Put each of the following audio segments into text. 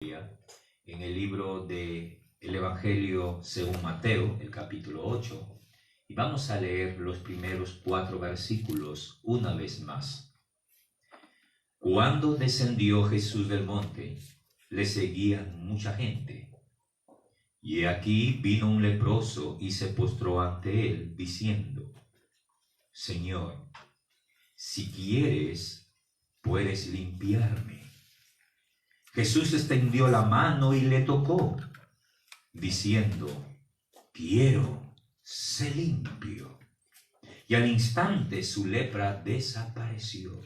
en el libro de el Evangelio según Mateo, el capítulo 8, y vamos a leer los primeros 4 versículos una vez más. Cuando descendió Jesús del monte, le seguía mucha gente. Y aquí vino un leproso y se postró ante él, diciendo: Señor, si quieres, puedes limpiarme. Jesús extendió la mano y le tocó, diciendo: quiero, sé limpio. Y al instante su lepra desapareció.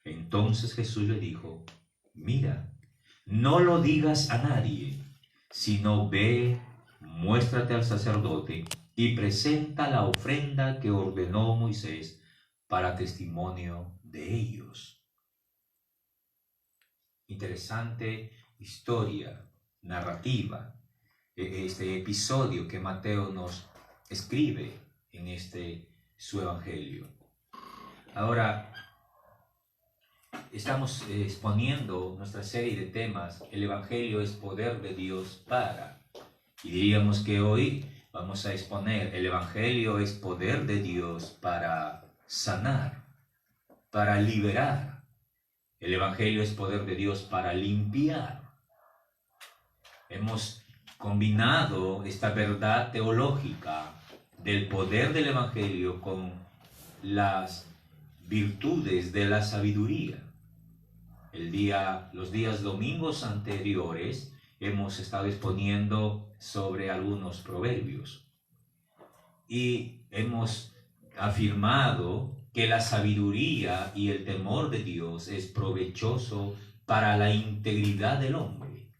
Entonces Jesús le dijo: mira, no lo digas a nadie, sino ve, muéstrate al sacerdote y presenta la ofrenda que ordenó Moisés para testimonio de ellos. Interesante historia, narrativa, este episodio que Mateo nos escribe en su evangelio. Ahora, estamos exponiendo nuestra serie de temas. El evangelio es poder de Dios para. Y diríamos que hoy vamos a exponer: el evangelio es poder de Dios para sanar, para liberar. El evangelio es poder de Dios para limpiar. Hemos combinado esta verdad teológica del poder del evangelio con las virtudes de la sabiduría. Los días domingos anteriores hemos estado exponiendo sobre algunos proverbios y hemos afirmado que la sabiduría y el temor de Dios es provechoso para la integridad del hombre,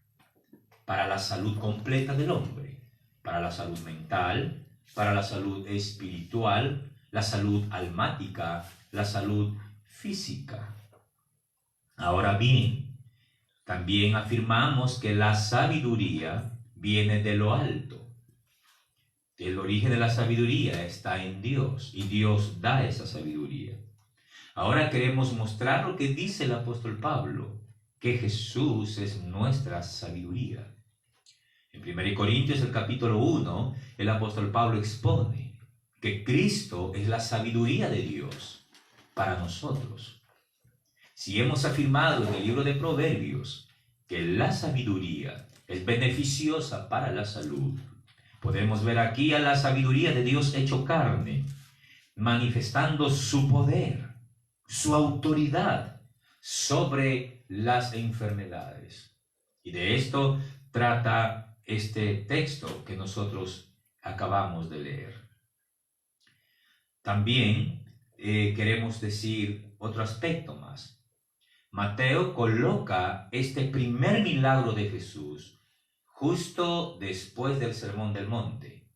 para la salud completa del hombre, para la salud mental, para la salud espiritual, la salud almática, la salud física. Ahora bien, también afirmamos que la sabiduría viene de lo alto. El origen de la sabiduría está en Dios y Dios da esa sabiduría. Ahora queremos mostrar lo que dice el apóstol Pablo, que Jesús es nuestra sabiduría. En 1 Corintios, el capítulo 1, el apóstol Pablo expone que Cristo es la sabiduría de Dios para nosotros. Si hemos afirmado en el libro de Proverbios que la sabiduría es beneficiosa para la salud, podemos ver aquí a la sabiduría de Dios hecho carne, manifestando su poder, su autoridad sobre las enfermedades. Y de esto trata este texto que nosotros acabamos de leer. También queremos decir otro aspecto más. Mateo coloca este primer milagro de Jesús justo después del Sermón del Monte.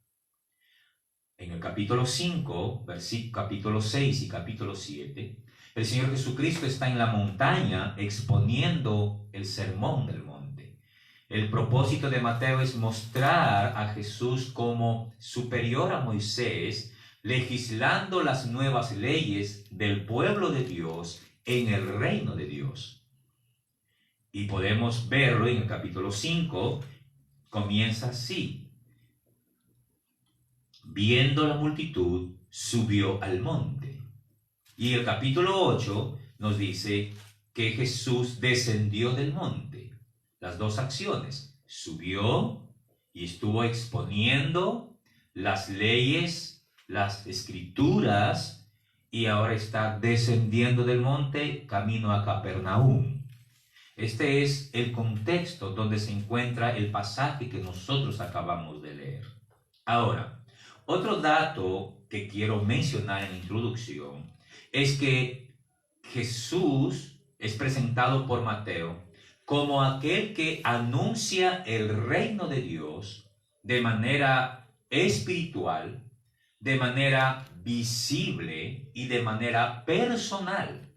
En el capítulo 5, capítulo 6 y capítulo 7, el Señor Jesucristo está en la montaña exponiendo el Sermón del Monte. El propósito de Mateo es mostrar a Jesús como superior a Moisés, legislando las nuevas leyes del pueblo de Dios en el reino de Dios. Y podemos verlo en el capítulo 5, comienza así: viendo la multitud, subió al monte. Y el capítulo 8 nos dice que Jesús descendió del monte. Las dos acciones: subió y estuvo exponiendo las leyes, las escrituras, y ahora está descendiendo del monte camino a Capernaum. Este es el contexto donde se encuentra el pasaje que nosotros acabamos de leer. Ahora, otro dato que quiero mencionar en la introducción es que Jesús es presentado por Mateo como aquel que anuncia el reino de Dios de manera espiritual, de manera visible y de manera personal.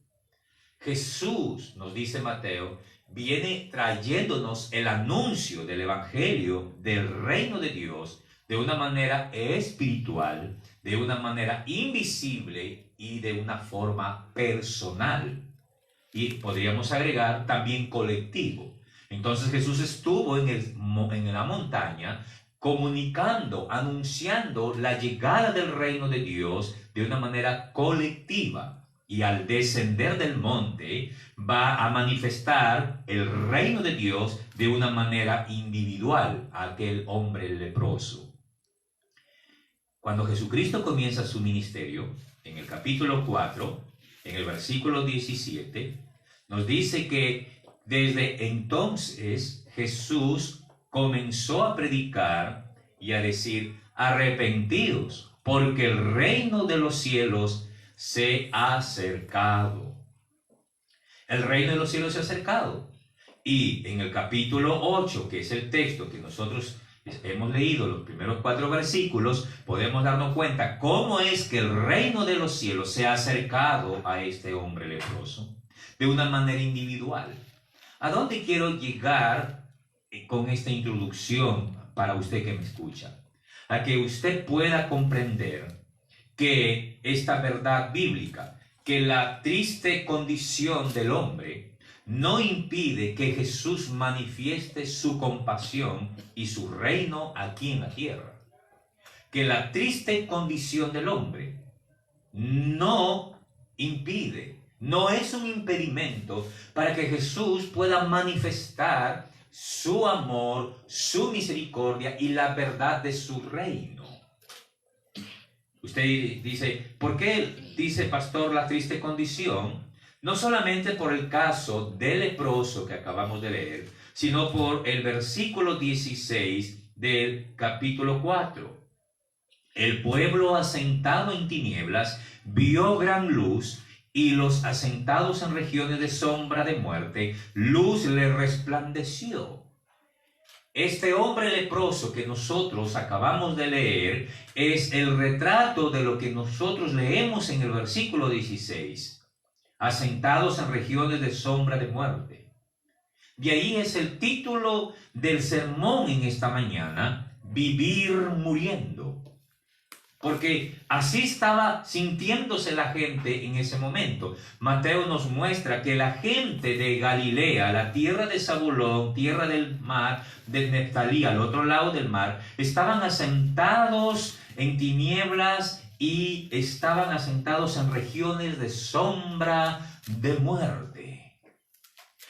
Jesús, nos dice Mateo, viene trayéndonos el anuncio del evangelio del reino de Dios de una manera espiritual, de una manera invisible y de una forma personal. Y podríamos agregar también colectivo. Entonces Jesús estuvo en la montaña comunicando, anunciando la llegada del reino de Dios de una manera colectiva. Y al descender del monte va a manifestar el reino de Dios de una manera individual a aquel hombre leproso. Cuando Jesucristo comienza su ministerio, en el capítulo 4, en el versículo 17, nos dice que desde entonces Jesús comenzó a predicar y a decir: arrepentidos, porque el reino de los cielos se ha acercado. El reino de los cielos se ha acercado. Y en el capítulo 8, que es el texto que nosotros hemos leído, los primeros 4 versículos, podemos darnos cuenta cómo es que el reino de los cielos se ha acercado a este hombre leproso de una manera individual. ¿A dónde quiero llegar con esta introducción para usted que me escucha? A que usted pueda comprender que esta verdad bíblica, que la triste condición del hombre no impide que Jesús manifieste su compasión y su reino aquí en la tierra. Que la triste condición del hombre no impide, no es un impedimento para que Jesús pueda manifestar su amor, su misericordia y la verdad de su reino. Usted dice, ¿por qué dice, pastor, la triste condición? No solamente por el caso del leproso que acabamos de leer, sino por el versículo 16 del capítulo 4. El pueblo asentado en tinieblas vio gran luz, y los asentados en regiones de sombra de muerte, luz le resplandeció. Este hombre leproso que nosotros acabamos de leer es el retrato de lo que nosotros leemos en el versículo 16. Asentados en regiones de sombra de muerte. De ahí es el título del sermón en esta mañana: vivir muriendo. Porque así estaba sintiéndose la gente en ese momento. Mateo nos muestra que la gente de Galilea, la tierra de Zabulón, tierra del mar, de Neftalí, al otro lado del mar, estaban asentados en tinieblas y estaban asentados en regiones de sombra de muerte.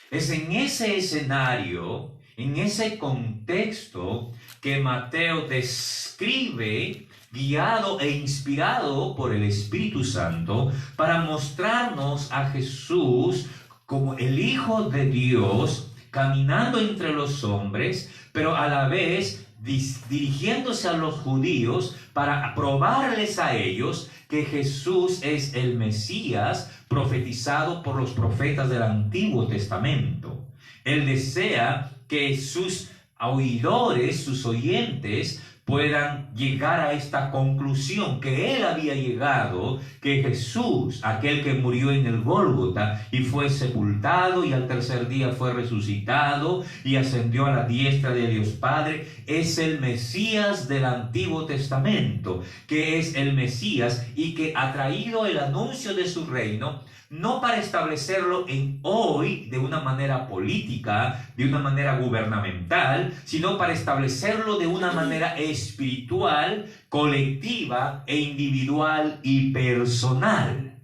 Es en ese escenario, en ese contexto, que Mateo describe, guiado e inspirado por el Espíritu Santo, para mostrarnos a Jesús como el Hijo de Dios, caminando entre los hombres, pero a la vez dirigiéndose a los judíos para probarles a ellos que Jesús es el Mesías profetizado por los profetas del Antiguo Testamento. Él desea que sus oidores, sus oyentes, puedan llegar a esta conclusión que él había llegado, que Jesús, aquel que murió en el Gólgota y fue sepultado y al tercer día fue resucitado y ascendió a la diestra de Dios Padre, es el Mesías del Antiguo Testamento, que es el Mesías y que ha traído el anuncio de su reino, no para establecerlo en hoy de una manera política, de una manera gubernamental, sino para establecerlo de una manera espiritual, colectiva e individual y personal.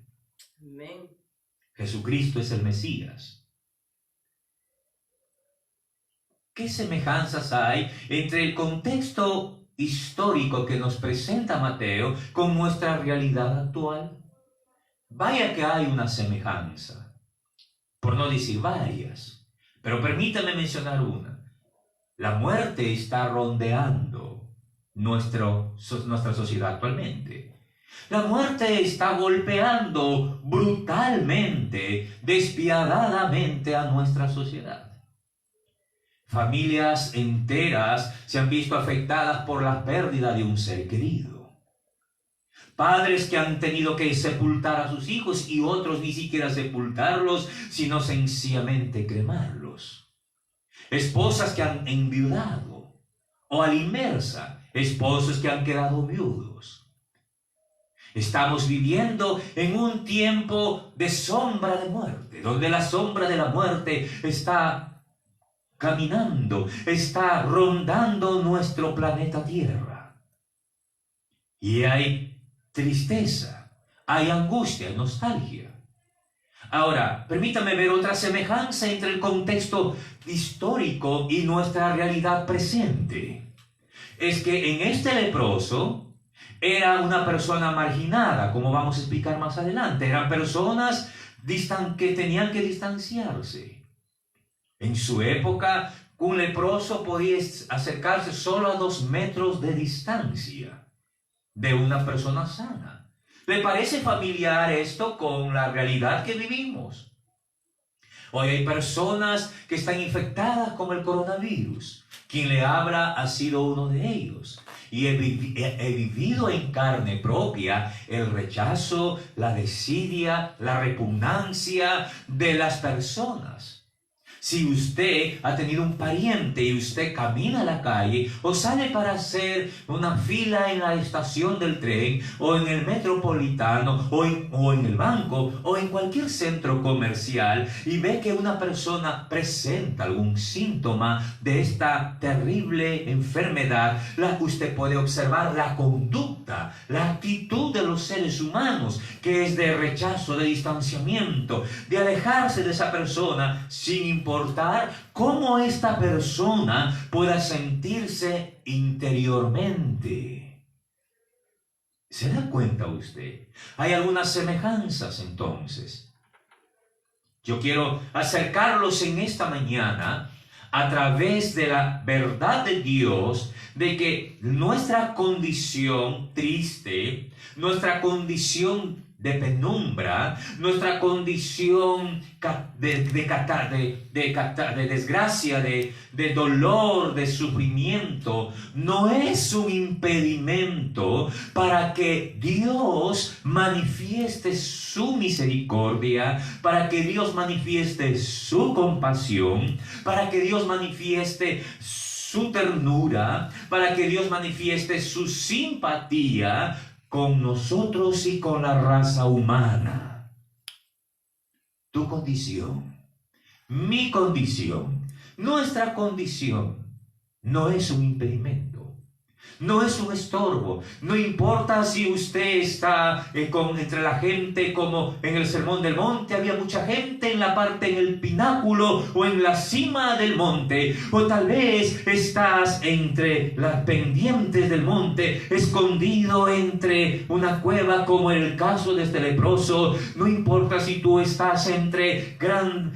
Amén. Jesucristo es el Mesías. ¿Qué semejanzas hay entre el contexto histórico que nos presenta Mateo con nuestra realidad actual? Vaya que hay una semejanza, por no decir varias, pero permítame mencionar una. La muerte está rondeando nuestra sociedad actualmente. La muerte está golpeando brutalmente, despiadadamente a nuestra sociedad. Familias enteras se han visto afectadas por la pérdida de un ser querido. Padres que han tenido que sepultar a sus hijos y otros ni siquiera sepultarlos, sino sencillamente cremarlos. Esposas que han enviudado, o a la inversa, esposos que han quedado viudos. Estamos viviendo en un tiempo de sombra de muerte, donde la sombra de la muerte está caminando, está rondando nuestro planeta Tierra. Y hay tristeza, hay angustia, hay nostalgia. Ahora, permítame ver otra semejanza entre el contexto histórico y nuestra realidad presente. Es que en este leproso era una persona marginada, como vamos a explicar más adelante. Eran personas que tenían que distanciarse. En su época, un leproso podía acercarse solo a 2 metros de distancia de una persona sana. ¿Le parece familiar esto con la realidad que vivimos? Hoy hay personas que están infectadas con el coronavirus. Quien le habla ha sido uno de ellos. Y he vivido en carne propia el rechazo, la desidia, la repugnancia de las personas. Si usted ha tenido un pariente y usted camina a la calle o sale para hacer una fila en la estación del tren o en el metropolitano o en el banco o en cualquier centro comercial y ve que una persona presenta algún síntoma de esta terrible enfermedad, usted puede observar la conducta, la actitud de los seres humanos, que es de rechazo, de distanciamiento, de alejarse de esa persona sin importar cómo esta persona pueda sentirse interiormente. ¿Se da cuenta usted? Hay algunas semejanzas entonces. Yo quiero acercarlos en esta mañana a través de la verdad de Dios, de que nuestra condición triste, nuestra condición de penumbra, nuestra condición de desgracia, de dolor, de sufrimiento, no es un impedimento para que Dios manifieste su misericordia, para que Dios manifieste su compasión, para que Dios manifieste su ternura, para que Dios manifieste su simpatía con nosotros y con la raza humana. Tu condición, mi condición, nuestra condición no es un impedimento, no es un estorbo. No importa si usted está entre la gente, como en el Sermón del Monte había mucha gente en el pináculo o en la cima del monte, o tal vez estás entre las pendientes del monte, escondido entre una cueva como en el caso de este leproso. No importa si tú estás entre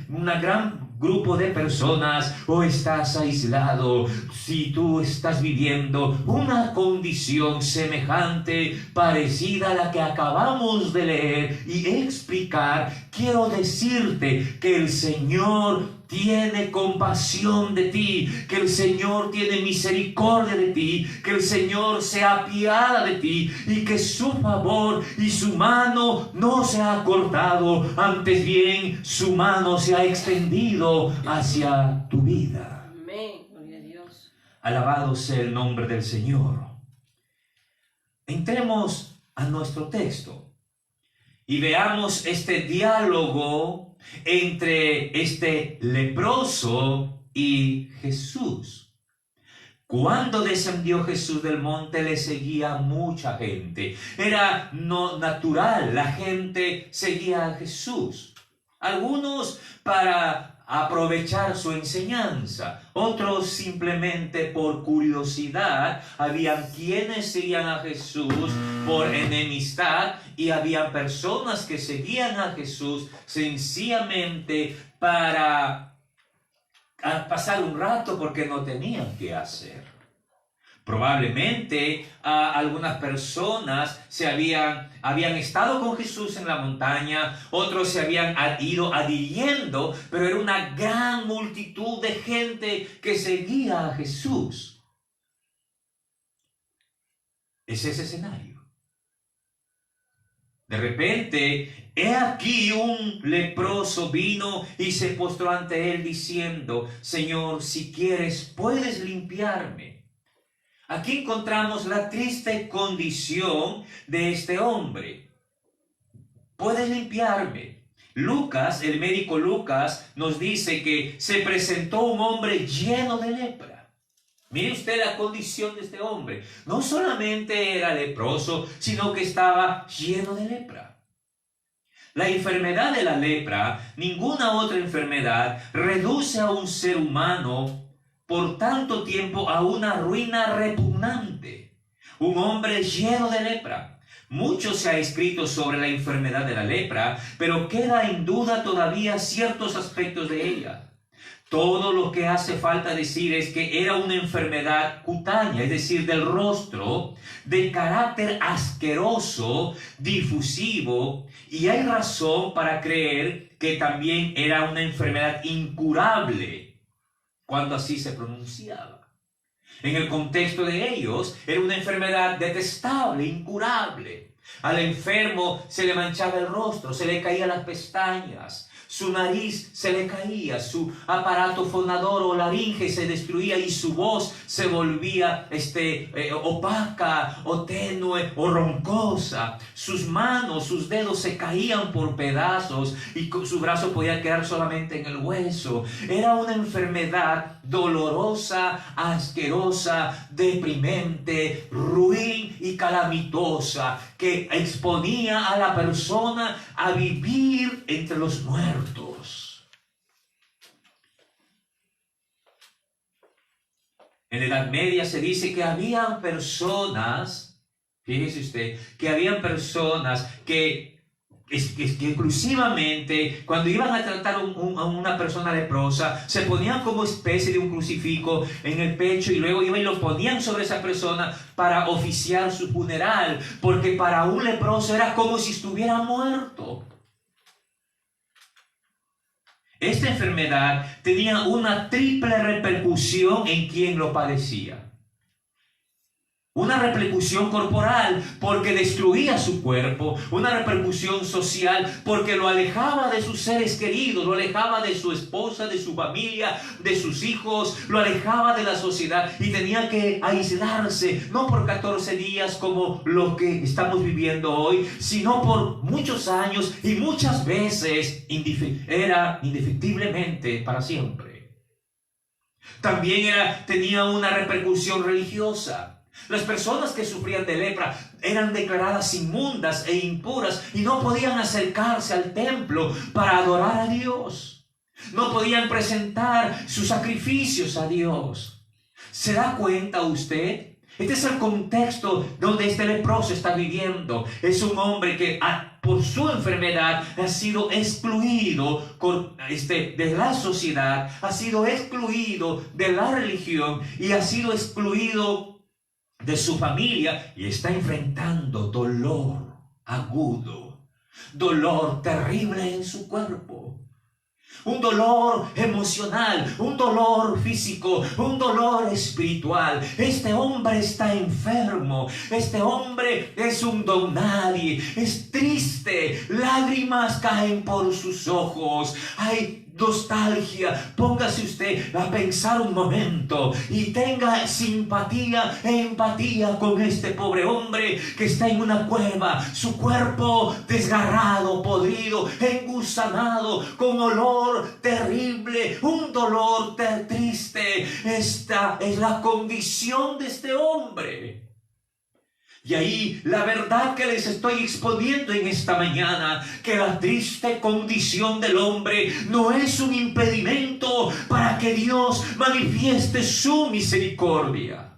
una gran grupo de personas o estás aislado, si tú estás viviendo una condición semejante, parecida a la que acabamos de leer y explicar, quiero decirte que el Señor tiene compasión de ti, que el Señor tiene misericordia de ti, que el Señor se apiada de ti y que su favor y su mano no se ha cortado, antes bien su mano se ha extendido hacia tu vida. Amén, gloria a Dios. Alabado sea el nombre del Señor. Entremos a nuestro texto y veamos este diálogo entre este leproso y Jesús. Cuando descendió Jesús del monte, le seguía mucha gente. Era no natural, la gente seguía a Jesús. Algunos para aprovechar su enseñanza, otros simplemente por curiosidad. Habían quienes seguían a Jesús por enemistad y había personas que seguían a Jesús sencillamente para pasar un rato porque no tenían qué hacer. Probablemente algunas personas habían estado con Jesús en la montaña, otros se habían ido adhiriendo, pero era una gran multitud de gente que seguía a Jesús. Es ese escenario. De repente, he aquí un leproso vino y se postró ante él diciendo: Señor, si quieres, puedes limpiarme. Aquí encontramos la triste condición de este hombre. Puedes limpiarme. Lucas, el médico Lucas, nos dice que se presentó un hombre lleno de lepra. Mire usted la condición de este hombre. No solamente era leproso, sino que estaba lleno de lepra. La enfermedad de la lepra, ninguna otra enfermedad, reduce a un ser humano por tanto tiempo a una ruina repugnante. Un hombre lleno de lepra. Mucho se ha escrito sobre la enfermedad de la lepra, pero queda en duda todavía ciertos aspectos de ella. Todo lo que hace falta decir es que era una enfermedad cutánea, es decir, del rostro, de carácter asqueroso, difusivo, y hay razón para creer que también era una enfermedad incurable, cuando así se pronunciaba. En el contexto de ellos, era una enfermedad detestable, incurable. Al enfermo se le manchaba el rostro, se le caían las pestañas, su nariz se le caía, su aparato fonador o laringe se destruía y su voz se volvía opaca o tenue o roncosa. Sus manos, sus dedos se caían por pedazos y su brazo podía quedar solamente en el hueso. Era una enfermedad dolorosa, asquerosa, deprimente, ruin y calamitosa, que exponía a la persona a vivir entre los muertos. En la Edad Media se dice que habían personas, fíjese usted, que habían personas que exclusivamente cuando iban a tratar a una persona leprosa, se ponían como especie de un crucifijo en el pecho y luego iban y lo ponían sobre esa persona para oficiar su funeral, porque para un leproso era como si estuviera muerto. Esta enfermedad tenía una triple repercusión en quien lo padecía. Una repercusión corporal porque destruía su cuerpo, una repercusión social porque lo alejaba de sus seres queridos, lo alejaba de su esposa, de su familia, de sus hijos, lo alejaba de la sociedad y tenía que aislarse, no por 14 días como lo que estamos viviendo hoy, sino por muchos años y muchas veces era indefectiblemente para siempre. También tenía una repercusión religiosa. Las personas que sufrían de lepra eran declaradas inmundas e impuras y no podían acercarse al templo para adorar a Dios. No podían presentar sus sacrificios a Dios. ¿Se da cuenta usted? Este es el contexto donde este leproso está viviendo. Es un hombre que por su enfermedad ha sido excluido de la sociedad, ha sido excluido de la religión y ha sido excluido de su familia y está enfrentando dolor agudo, dolor terrible en su cuerpo. Un dolor emocional, un dolor físico, un dolor espiritual. Este hombre está enfermo, este hombre es un don nadie, es triste, lágrimas caen por sus ojos. Hay nostalgia. Póngase usted a pensar un momento y tenga simpatía e empatía con este pobre hombre que está en una cueva, su cuerpo desgarrado, podrido, engusanado, con olor terrible, un dolor triste. Esta es la condición de este hombre. Y ahí la verdad que les estoy exponiendo en esta mañana, que la triste condición del hombre no es un impedimento para que Dios manifieste su misericordia.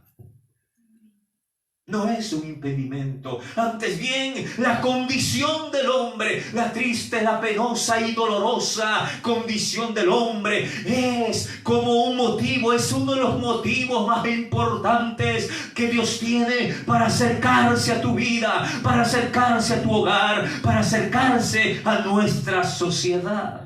No es un impedimento, antes bien la condición del hombre, la triste, la penosa y dolorosa condición del hombre es como un motivo, es uno de los motivos más importantes que Dios tiene para acercarse a tu vida, para acercarse a tu hogar, para acercarse a nuestra sociedad.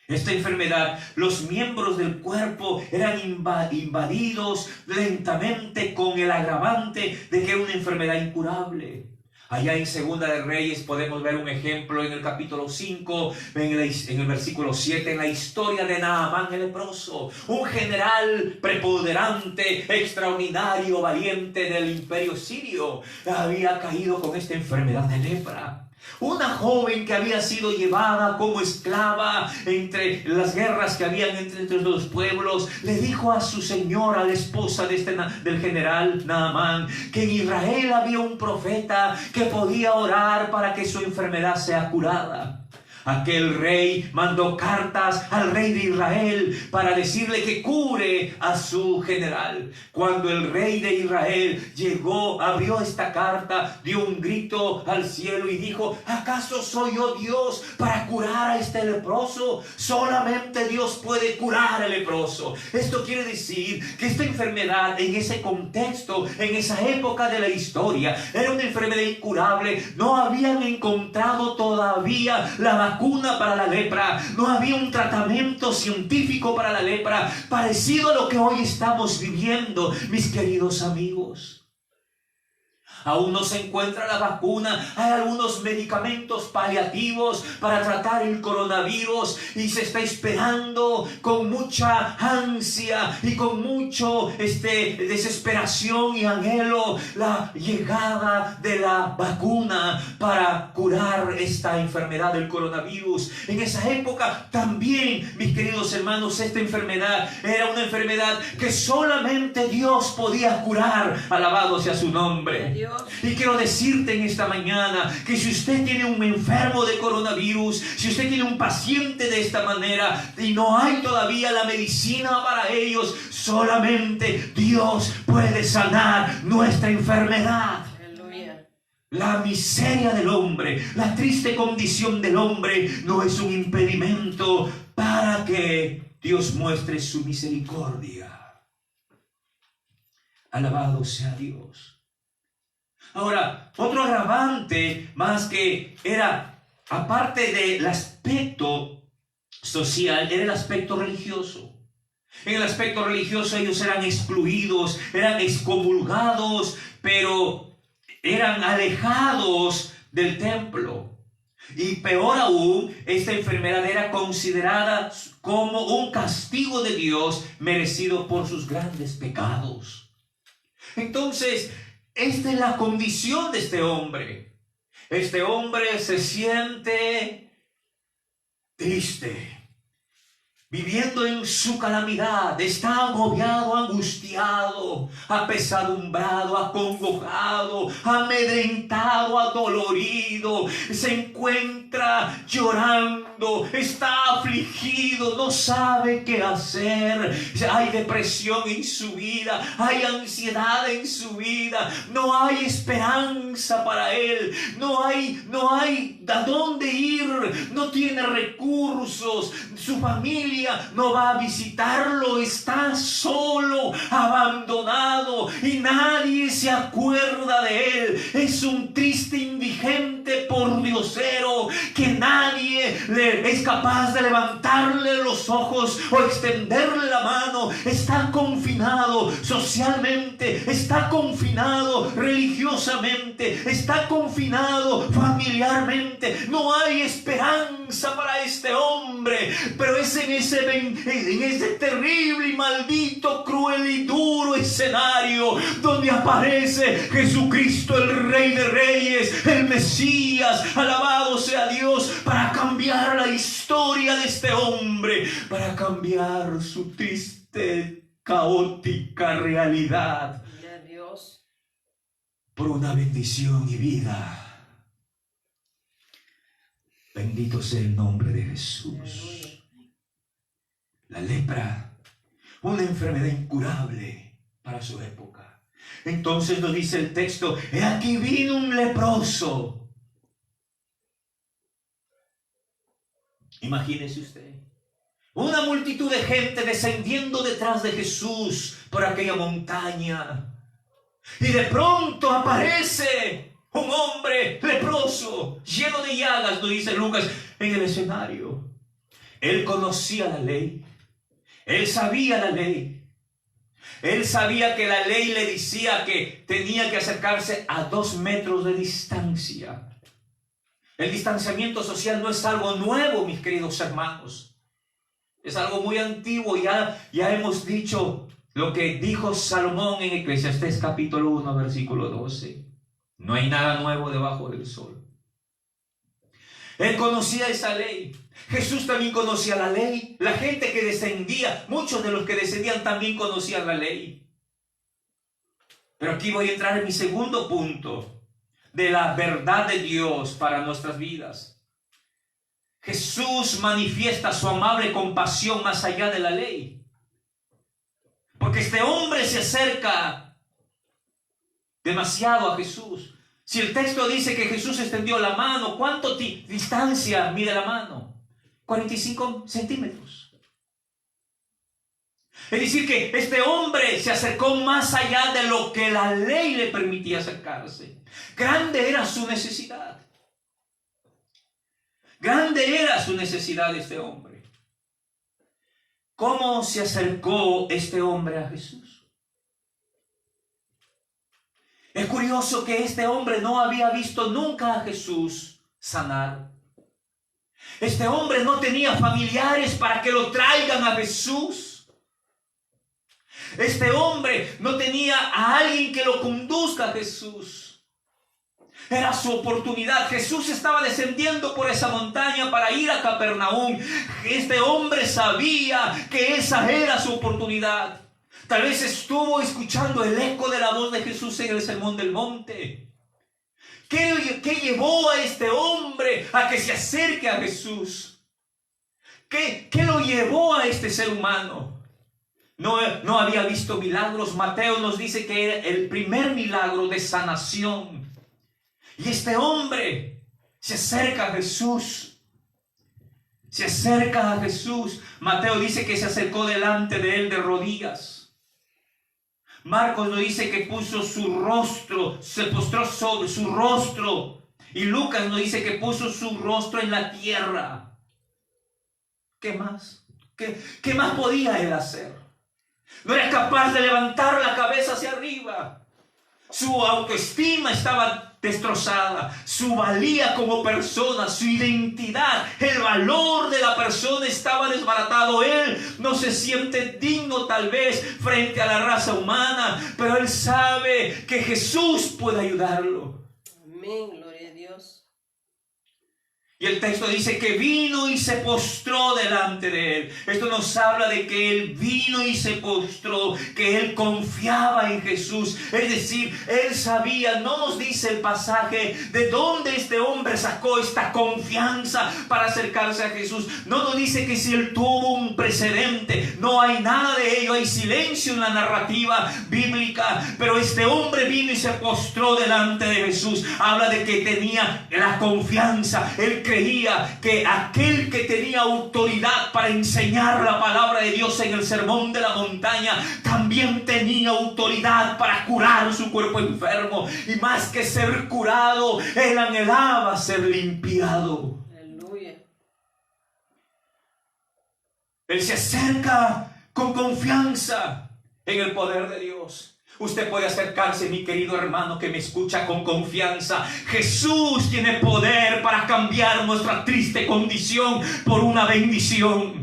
Esta enfermedad, los miembros del cuerpo eran invadidos lentamente con el agravante de que era una enfermedad incurable. Allá en Segunda de Reyes podemos ver un ejemplo en el capítulo 5, en el versículo 7, en la historia de Naamán el leproso, un general preponderante, extraordinario, valiente del imperio sirio, había caído con esta enfermedad de lepra. Una joven que había sido llevada como esclava entre las guerras que habían entre los pueblos, le dijo a su señora, la esposa del general Naamán, que en Israel había un profeta que podía orar para que su enfermedad sea curada. Aquel rey mandó cartas al rey de Israel para decirle que cure a su general. Cuando el rey de Israel llegó, abrió esta carta, dio un grito al cielo y dijo: ¿acaso soy yo Dios para curar a este leproso? Solamente Dios puede curar al leproso. Esto quiere decir que esta enfermedad, en ese contexto, en esa época de la historia, era una enfermedad incurable. No habían encontrado todavía la vacuna para la lepra, no había un tratamiento científico para la lepra parecido a lo que hoy estamos viviendo, mis queridos amigos. Aún no se encuentra la vacuna, hay algunos medicamentos paliativos para tratar el coronavirus y se está esperando con mucha ansia y con mucho desesperación y anhelo la llegada de la vacuna para curar esta enfermedad del coronavirus. En esa época también, mis queridos hermanos, esta enfermedad era una enfermedad que solamente Dios podía curar. Alabado sea su nombre. Y quiero decirte en esta mañana que si usted tiene un enfermo de coronavirus, si usted tiene un paciente de esta manera y no hay todavía la medicina para ellos, solamente Dios puede sanar nuestra enfermedad. Aleluya. La miseria del hombre, la triste condición del hombre no es un impedimento para que Dios muestre su misericordia. Alabado sea Dios. Ahora, otro agravante más que era, aparte del aspecto social, era el aspecto religioso. En el aspecto religioso ellos eran excluidos, eran excomulgados, pero eran alejados del templo. Y peor aún, esta enfermedad era considerada como un castigo de Dios merecido por sus grandes pecados. Entonces, esta es la condición de este hombre. Este hombre se siente triste, viviendo en su calamidad, está agobiado, angustiado, apesadumbrado, acongojado, amedrentado, adolorido, se encuentra llorando, está afligido, no sabe qué hacer. Hay depresión en su vida, hay ansiedad en su vida, no hay esperanza para él, no hay a dónde ir, no tiene recursos, su familia no va a visitarlo, está solo, abandonado y nadie se acuerda de él. Es un triste indigente pordiosero que nadie es capaz de levantarle los ojos o extenderle la mano. Está confinado socialmente, está confinado religiosamente, está confinado familiarmente. No hay esperanza para este hombre, pero es en ese terrible y maldito, cruel y duro escenario donde aparece Jesucristo, el Rey de Reyes, el Mesías, alabado sea Dios, para cambiar la historia de este hombre, para cambiar su triste, caótica realidad por una bendición y vida. Bendito sea el nombre de Jesús. La lepra, una enfermedad incurable para su época. Entonces nos dice el texto: he aquí vino un leproso. Imagínese usted, una multitud de gente descendiendo detrás de Jesús por aquella montaña. Y de pronto aparece un hombre leproso, lleno de llagas, nos dice Lucas, en el escenario. Él conocía la ley. Él sabía la ley. Él sabía que la ley le decía que tenía que acercarse a 2 metros de distancia. El distanciamiento social no es algo nuevo, mis queridos hermanos. Es algo muy antiguo. Ya hemos dicho lo que dijo Salomón en Eclesiastés capítulo 1, versículo 12. No hay nada nuevo debajo del sol. Él conocía esa ley. Jesús también conocía la ley. La gente que descendía, muchos de los que descendían también conocían la ley. Pero aquí voy a entrar en mi segundo punto de la verdad de Dios para nuestras vidas. Jesús manifiesta su amable compasión más allá de la ley. Porque este hombre se acerca demasiado a Jesús. Si el texto dice que Jesús extendió la mano, ¿cuánto distancia mide la mano? 45 centímetros. Es decir, que este hombre se acercó más allá de lo que la ley le permitía acercarse. Grande era su necesidad. Grande era su necesidad de este hombre. ¿Cómo se acercó este hombre a Jesús? Es curioso que este hombre no había visto nunca a Jesús sanar. Este hombre no tenía familiares para que lo traigan a Jesús. Este hombre no tenía a alguien que lo conduzca a Jesús. Era su oportunidad. Jesús estaba descendiendo por esa montaña para ir a Capernaum. Este hombre sabía que esa era su oportunidad. Tal vez estuvo escuchando el eco de la voz de Jesús en el Sermón del Monte. ¿Qué llevó a este hombre a que se acerque a Jesús? ¿Qué lo llevó a este ser humano? No había visto milagros. Mateo nos dice que era el primer milagro de sanación. Y este hombre se acerca a Jesús. Se acerca a Jesús. Mateo dice que se acercó delante de él de rodillas. Marcos nos dice que puso su rostro, se postró sobre su rostro. Y Lucas nos dice que puso su rostro en la tierra. ¿Qué más? ¿Qué más podía él hacer? No era capaz de levantar la cabeza hacia arriba. Su autoestima estaba destrozada. Su valía como persona, su identidad, el valor de la persona estaba desbaratado. Él no se siente digno tal vez frente a la raza humana, pero él sabe que Jesús puede ayudarlo. Amén, gloria a Dios. Y el texto dice que vino y se postró delante de él. Esto nos habla de que él vino y se postró, que él confiaba en Jesús. Es decir, él sabía, no nos dice el pasaje de dónde este hombre sacó esta confianza para acercarse a Jesús. No nos dice que si él tuvo un precedente. No hay nada de ello, hay silencio en la narrativa bíblica. Pero este hombre vino y se postró delante de Jesús. Habla de que tenía la confianza. Él creía que aquel que tenía autoridad para enseñar la palabra de Dios en el Sermón de la Montaña también tenía autoridad para curar su cuerpo enfermo. Y más que ser curado, él anhelaba ser limpiado. Aleluya. Él se acerca con confianza en el poder de Dios. Usted puede acercarse, mi querido hermano que me escucha, con confianza. Jesús tiene poder para cambiar nuestra triste condición por una bendición.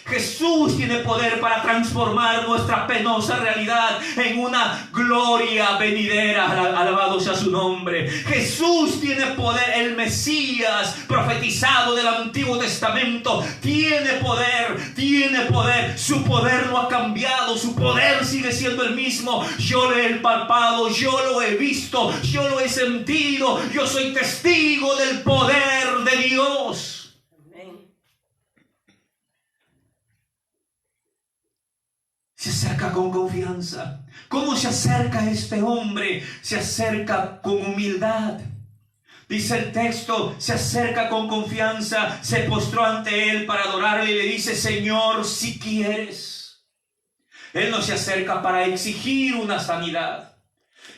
Jesús tiene poder para transformar nuestra penosa realidad en una gloria venidera. Alabado sea su nombre. Jesús tiene poder. El Mesías profetizado del Antiguo Testamento tiene poder. Tiene poder. Su poder no ha cambiado. Su poder sigue siendo el mismo. Yo lo he palpado. Yo lo he visto. Yo lo he sentido. Yo soy testigo del poder de Dios. Se acerca con confianza. ¿Cómo se acerca este hombre? Se acerca con humildad. Dice el texto, se acerca con confianza, se postró ante él para adorarle y le dice: Señor, si quieres. Él no se acerca para exigir una sanidad.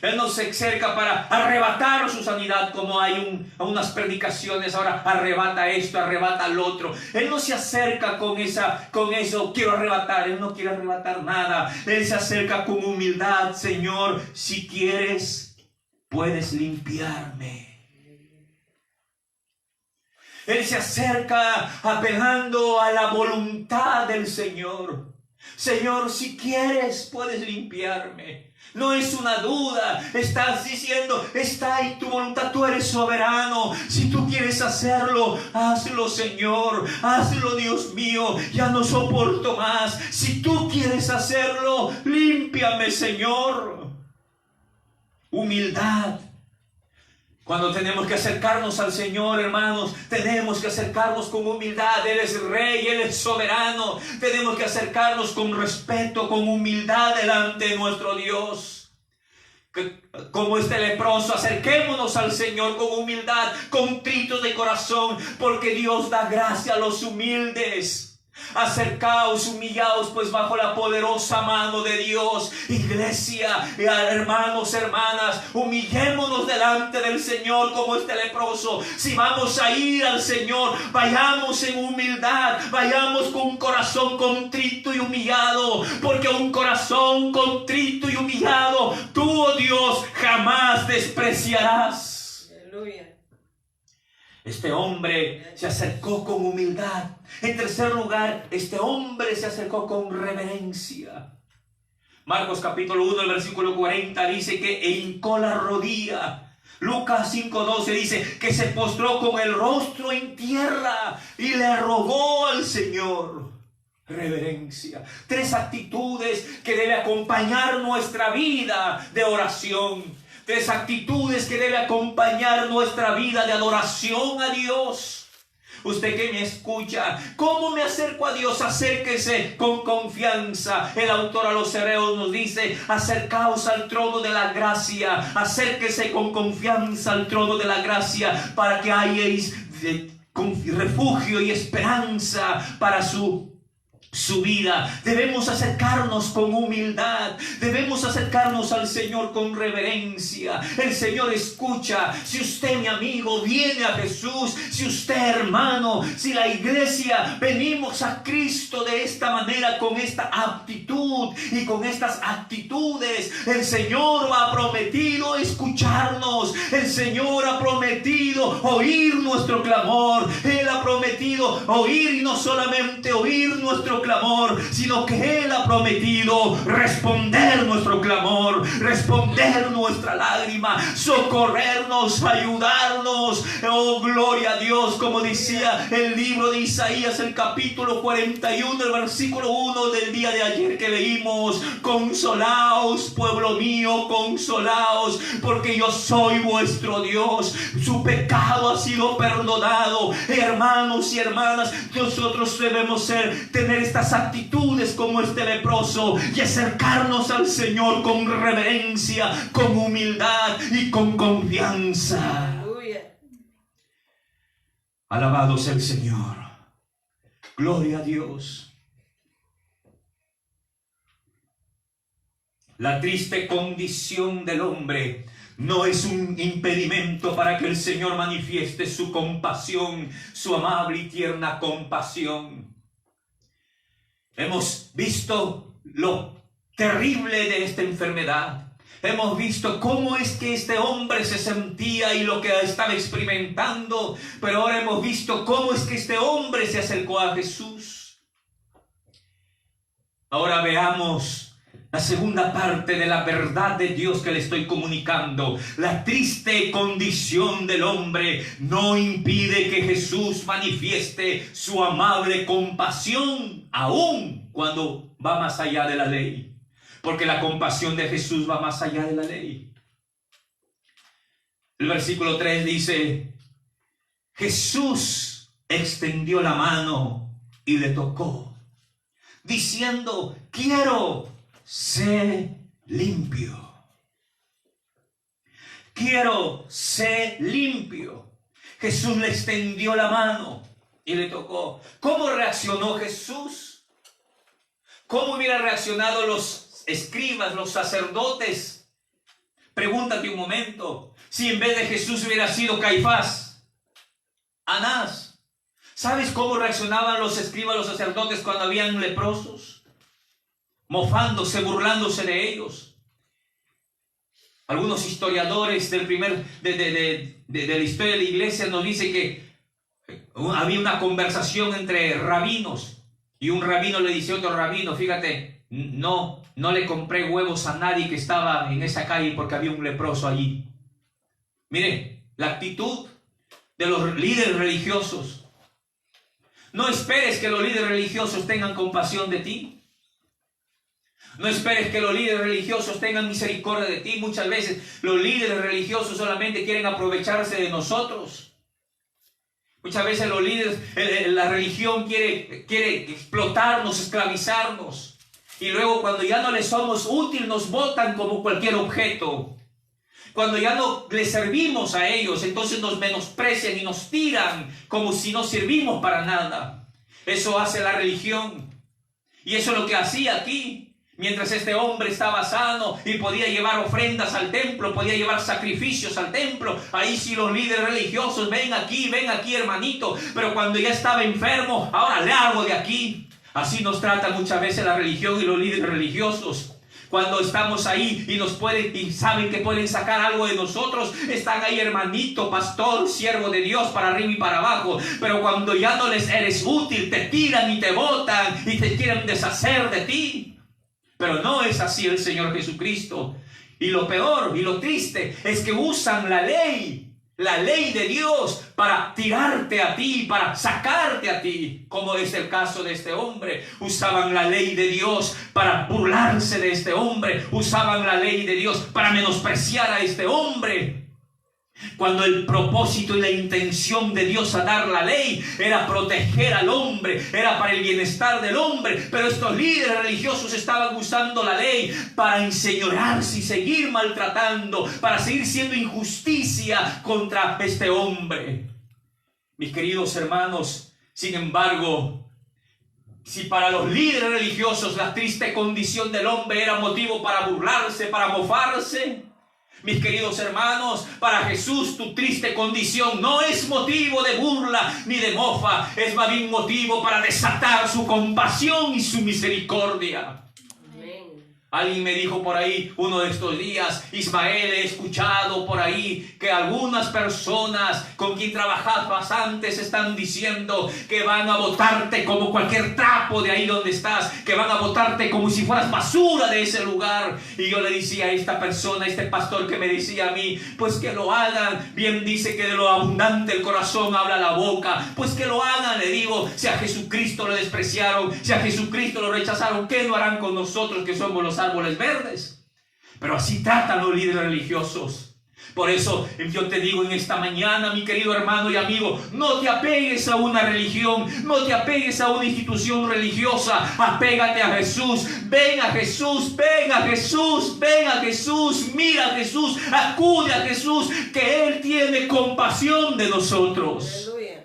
Él no se acerca para arrebatar su sanidad, como hay unas predicaciones ahora: arrebata esto, arrebata lo otro. Él no se acerca con eso, quiero arrebatar. Él no quiere arrebatar nada. Él se acerca con humildad: Señor, si quieres, puedes limpiarme. Él se acerca apelando a la voluntad del Señor. Señor, si quieres, puedes limpiarme. No es una duda. Estás diciendo, está en tu voluntad, tú eres soberano. Si tú quieres hacerlo, hazlo, Señor. Hazlo, Dios mío. Ya no soporto más. Si tú quieres hacerlo, límpiame, Señor. Humildad. Cuando tenemos que acercarnos al Señor, hermanos, tenemos que acercarnos con humildad. Él es Rey, Él es soberano. Tenemos que acercarnos con respeto, con humildad delante de nuestro Dios. Como este leproso, acerquémonos al Señor con humildad, contritos de corazón, porque Dios da gracia a los humildes. Acercaos, humillaos, pues bajo la poderosa mano de Dios. Iglesia, hermanos, hermanas, humillémonos delante del Señor como este leproso. Si vamos a ir al Señor, vayamos en humildad, vayamos con un corazón contrito y humillado, porque un corazón contrito y humillado, tú, oh Dios, jamás despreciarás. Aleluya. Este hombre se acercó con humildad. En tercer lugar, este hombre se acercó con reverencia. Marcos capítulo 1, el versículo 40 dice que hincó la rodilla. Lucas 5:12 dice que se postró con el rostro en tierra y le rogó al Señor. Reverencia. 3 actitudes que debe acompañar nuestra vida de oración. 3 actitudes que debe acompañar nuestra vida de adoración a Dios. Usted que me escucha, ¿cómo me acerco a Dios? Acérquese con confianza. El autor a los Hebreos nos dice, acercaos al trono de la gracia. Acérquese con confianza al trono de la gracia para que hayáis refugio y esperanza para su vida. Debemos acercarnos con humildad. Debemos acercarnos al Señor con reverencia. El Señor escucha. Si usted, mi amigo, viene a Jesús, si usted, hermano, si la iglesia venimos a Cristo de esta manera, con esta aptitud y con estas actitudes, el Señor ha prometido escucharnos. El Señor ha prometido oír nuestro clamor. Él ha prometido oír, y no solamente oír nuestro clamor, sino que Él ha prometido responder nuestro clamor, responder nuestra lágrima, socorrernos, ayudarnos. Oh, gloria a Dios, como decía el libro de Isaías, el capítulo 41, el versículo 1 del día de ayer que leímos: consolaos, pueblo mío, consolaos, porque yo soy vuestro Dios. Su pecado ha sido perdonado. Hermanos y hermanas, nosotros debemos tener estas actitudes como este leproso y acercarnos al Señor con reverencia, con humildad y con confianza. Aleluya. Alabado sea el Señor. Gloria a Dios. La triste condición del hombre no es un impedimento para que el Señor manifieste su compasión, su amable y tierna compasión. Hemos visto lo terrible de esta enfermedad. Hemos visto cómo es que este hombre se sentía y lo que estaba experimentando. Pero ahora hemos visto cómo es que este hombre se acercó a Jesús. Ahora veamos la segunda parte de la verdad de Dios que le estoy comunicando. La triste condición del hombre no impide que Jesús manifieste su amable compasión, aun cuando va más allá de la ley. Porque la compasión de Jesús va más allá de la ley. El versículo 3 dice: Jesús extendió la mano y le tocó, diciendo: quiero, sé limpio. Quiero, sé limpio. Jesús le extendió la mano y le tocó. ¿Cómo reaccionó Jesús? ¿Cómo hubieran reaccionado los escribas, los sacerdotes? Pregúntate un momento. Si en vez de Jesús hubiera sido Caifás, Anás. ¿Sabes cómo reaccionaban los escribas, los sacerdotes cuando habían leprosos? Mofándose, burlándose de ellos. Algunos historiadores de la historia de la iglesia nos dicen que había una conversación entre rabinos Y un rabino le dice a otro rabino, fíjate, no le compré huevos a nadie que estaba en esa calle porque había un leproso allí. Mire, la actitud de los líderes religiosos. No esperes que los líderes religiosos tengan compasión de ti. No esperes que los líderes religiosos tengan misericordia de ti. Muchas veces los líderes religiosos solamente quieren aprovecharse de nosotros. Muchas veces los líderes, la religión quiere explotarnos, esclavizarnos. Y luego cuando ya no les somos útiles nos botan como cualquier objeto. Cuando ya no les servimos a ellos, entonces nos menosprecian y nos tiran como si no servimos para nada. Eso hace la religión. Y eso es lo que hacía aquí. Mientras este hombre estaba sano y podía llevar ofrendas al templo, podía llevar sacrificios al templo, ahí sí los líderes religiosos, ven aquí hermanito. Pero cuando ya estaba enfermo, ahora largo de aquí. Así nos trata muchas veces la religión y los líderes religiosos. Cuando estamos ahí y saben que pueden sacar algo de nosotros, están ahí hermanito, pastor, siervo de Dios, para arriba y para abajo. Pero cuando ya no les eres útil, te tiran y te botan y te quieren deshacer de ti. Pero no es así el Señor Jesucristo. Y lo peor y lo triste es que usan la ley de Dios para tirarte a ti, para sacarte a ti, como es el caso de este hombre. Usaban la ley de Dios para burlarse de este hombre, usaban la ley de Dios para menospreciar a este hombre. Cuando el propósito y la intención de Dios a dar la ley era proteger al hombre, era para el bienestar del hombre, pero estos líderes religiosos estaban usando la ley para enseñorearse y seguir maltratando, para seguir siendo injusticia contra este hombre. Mis queridos hermanos, sin embargo, si para los líderes religiosos la triste condición del hombre era motivo para burlarse, para mofarse, mis queridos hermanos, para Jesús tu triste condición no es motivo de burla ni de mofa, es más bien motivo para desatar su compasión y su misericordia. Alguien me dijo por ahí uno de estos días, Ismael, he escuchado por ahí que algunas personas con quien trabajabas antes están diciendo que van a botarte como cualquier trapo de ahí donde estás, que van a botarte como si fueras basura de ese lugar. Y yo le decía a esta persona, a este pastor que me decía a mí, pues que lo hagan. Bien dice que de lo abundante el corazón habla la boca. Pues que lo hagan, le digo. Si a Jesucristo lo despreciaron, si a Jesucristo lo rechazaron, ¿qué no harán con nosotros que somos los árboles verdes? Pero así tratan los líderes religiosos. Por eso yo te digo en esta mañana, mi querido hermano y amigo, no te apegues a una religión, no te apegues a una institución religiosa, apégate a Jesús. Ven a Jesús, ven a Jesús, ven a Jesús, mira a Jesús, acude a Jesús, que Él tiene compasión de nosotros. Aleluya.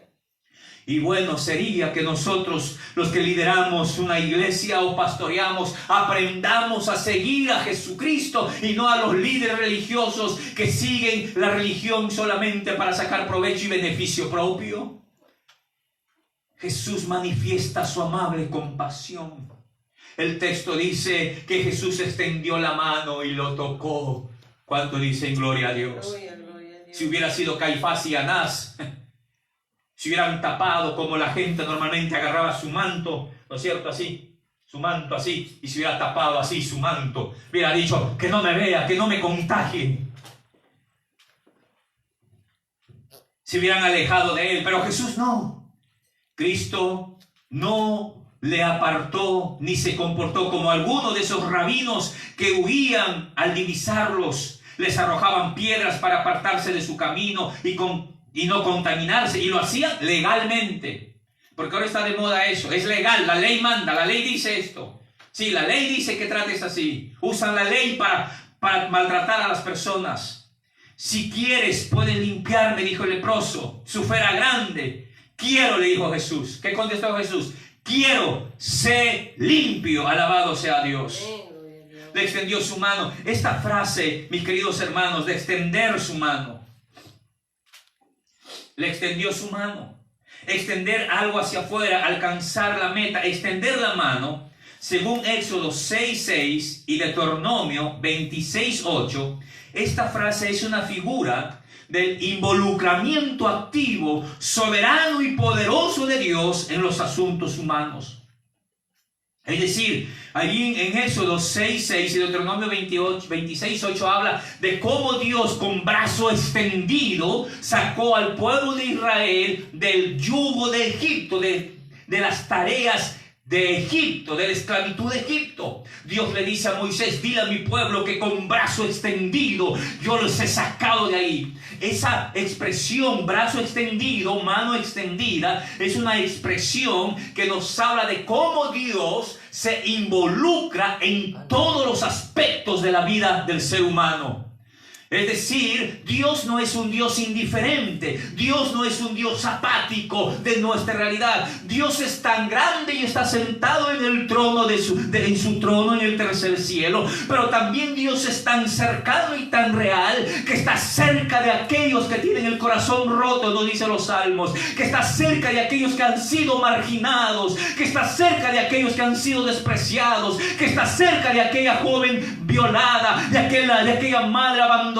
Y bueno sería que nosotros, los que lideramos una iglesia o pastoreamos, aprendamos a seguir a Jesucristo y no a los líderes religiosos que siguen la religión solamente para sacar provecho y beneficio propio. Jesús manifiesta su amable compasión. El texto dice que Jesús extendió la mano y lo tocó. ¿Cuánto dicen gloria a Dios? Gloria a Dios. Si hubiera sido Caifás y Anás, si hubieran tapado como la gente normalmente agarraba su manto, ¿no es cierto? Así, su manto así, y se hubiera tapado así su manto, hubiera dicho que no me vea, que no me contagie. Se hubieran alejado de él, pero Jesús no. Cristo no le apartó ni se comportó como alguno de esos rabinos que huían al divisarlos. Les arrojaban piedras para apartarse de su camino y no contaminarse, y lo hacían legalmente, porque ahora está de moda eso, es legal, la ley manda, la ley dice esto, sí, la ley dice que trates así, usan la ley para maltratar a las personas. Si quieres puedes limpiarme, dijo el leproso, su fe era grande. Quiero, le dijo Jesús. ¿Qué contestó Jesús? Quiero, sé limpio, alabado sea Dios. Le extendió su mano. Esta frase, mis queridos hermanos, de extender su mano, le extendió su mano. Extender algo hacia afuera, alcanzar la meta, extender la mano, según Éxodo 6:6 y Deuteronomio 26:8, esta frase es una figura del involucramiento activo, soberano y poderoso de Dios en los asuntos humanos. Es decir, allí en Éxodo 6:6 y Deuteronomio 26:8 habla de cómo Dios con brazo extendido sacó al pueblo de Israel del yugo de Egipto, de las tareas de Egipto, de la esclavitud de Egipto. Dios le dice a Moisés: dile a mi pueblo que con brazo extendido yo los he sacado de ahí. Esa expresión, brazo extendido, mano extendida, es una expresión que nos habla de cómo Dios se involucra en todos los aspectos de la vida del ser humano. Es decir, Dios no es un Dios indiferente. Dios no es un Dios apático de nuestra realidad. Dios es tan grande y está sentado en el trono en su trono en el tercer cielo. Pero también Dios es tan cercano y tan real que está cerca de aquellos que tienen el corazón roto, nos dicen los salmos. Que está cerca de aquellos que han sido marginados. Que está cerca de aquellos que han sido despreciados. Que está cerca de aquella joven violada, de aquella madre abandonada,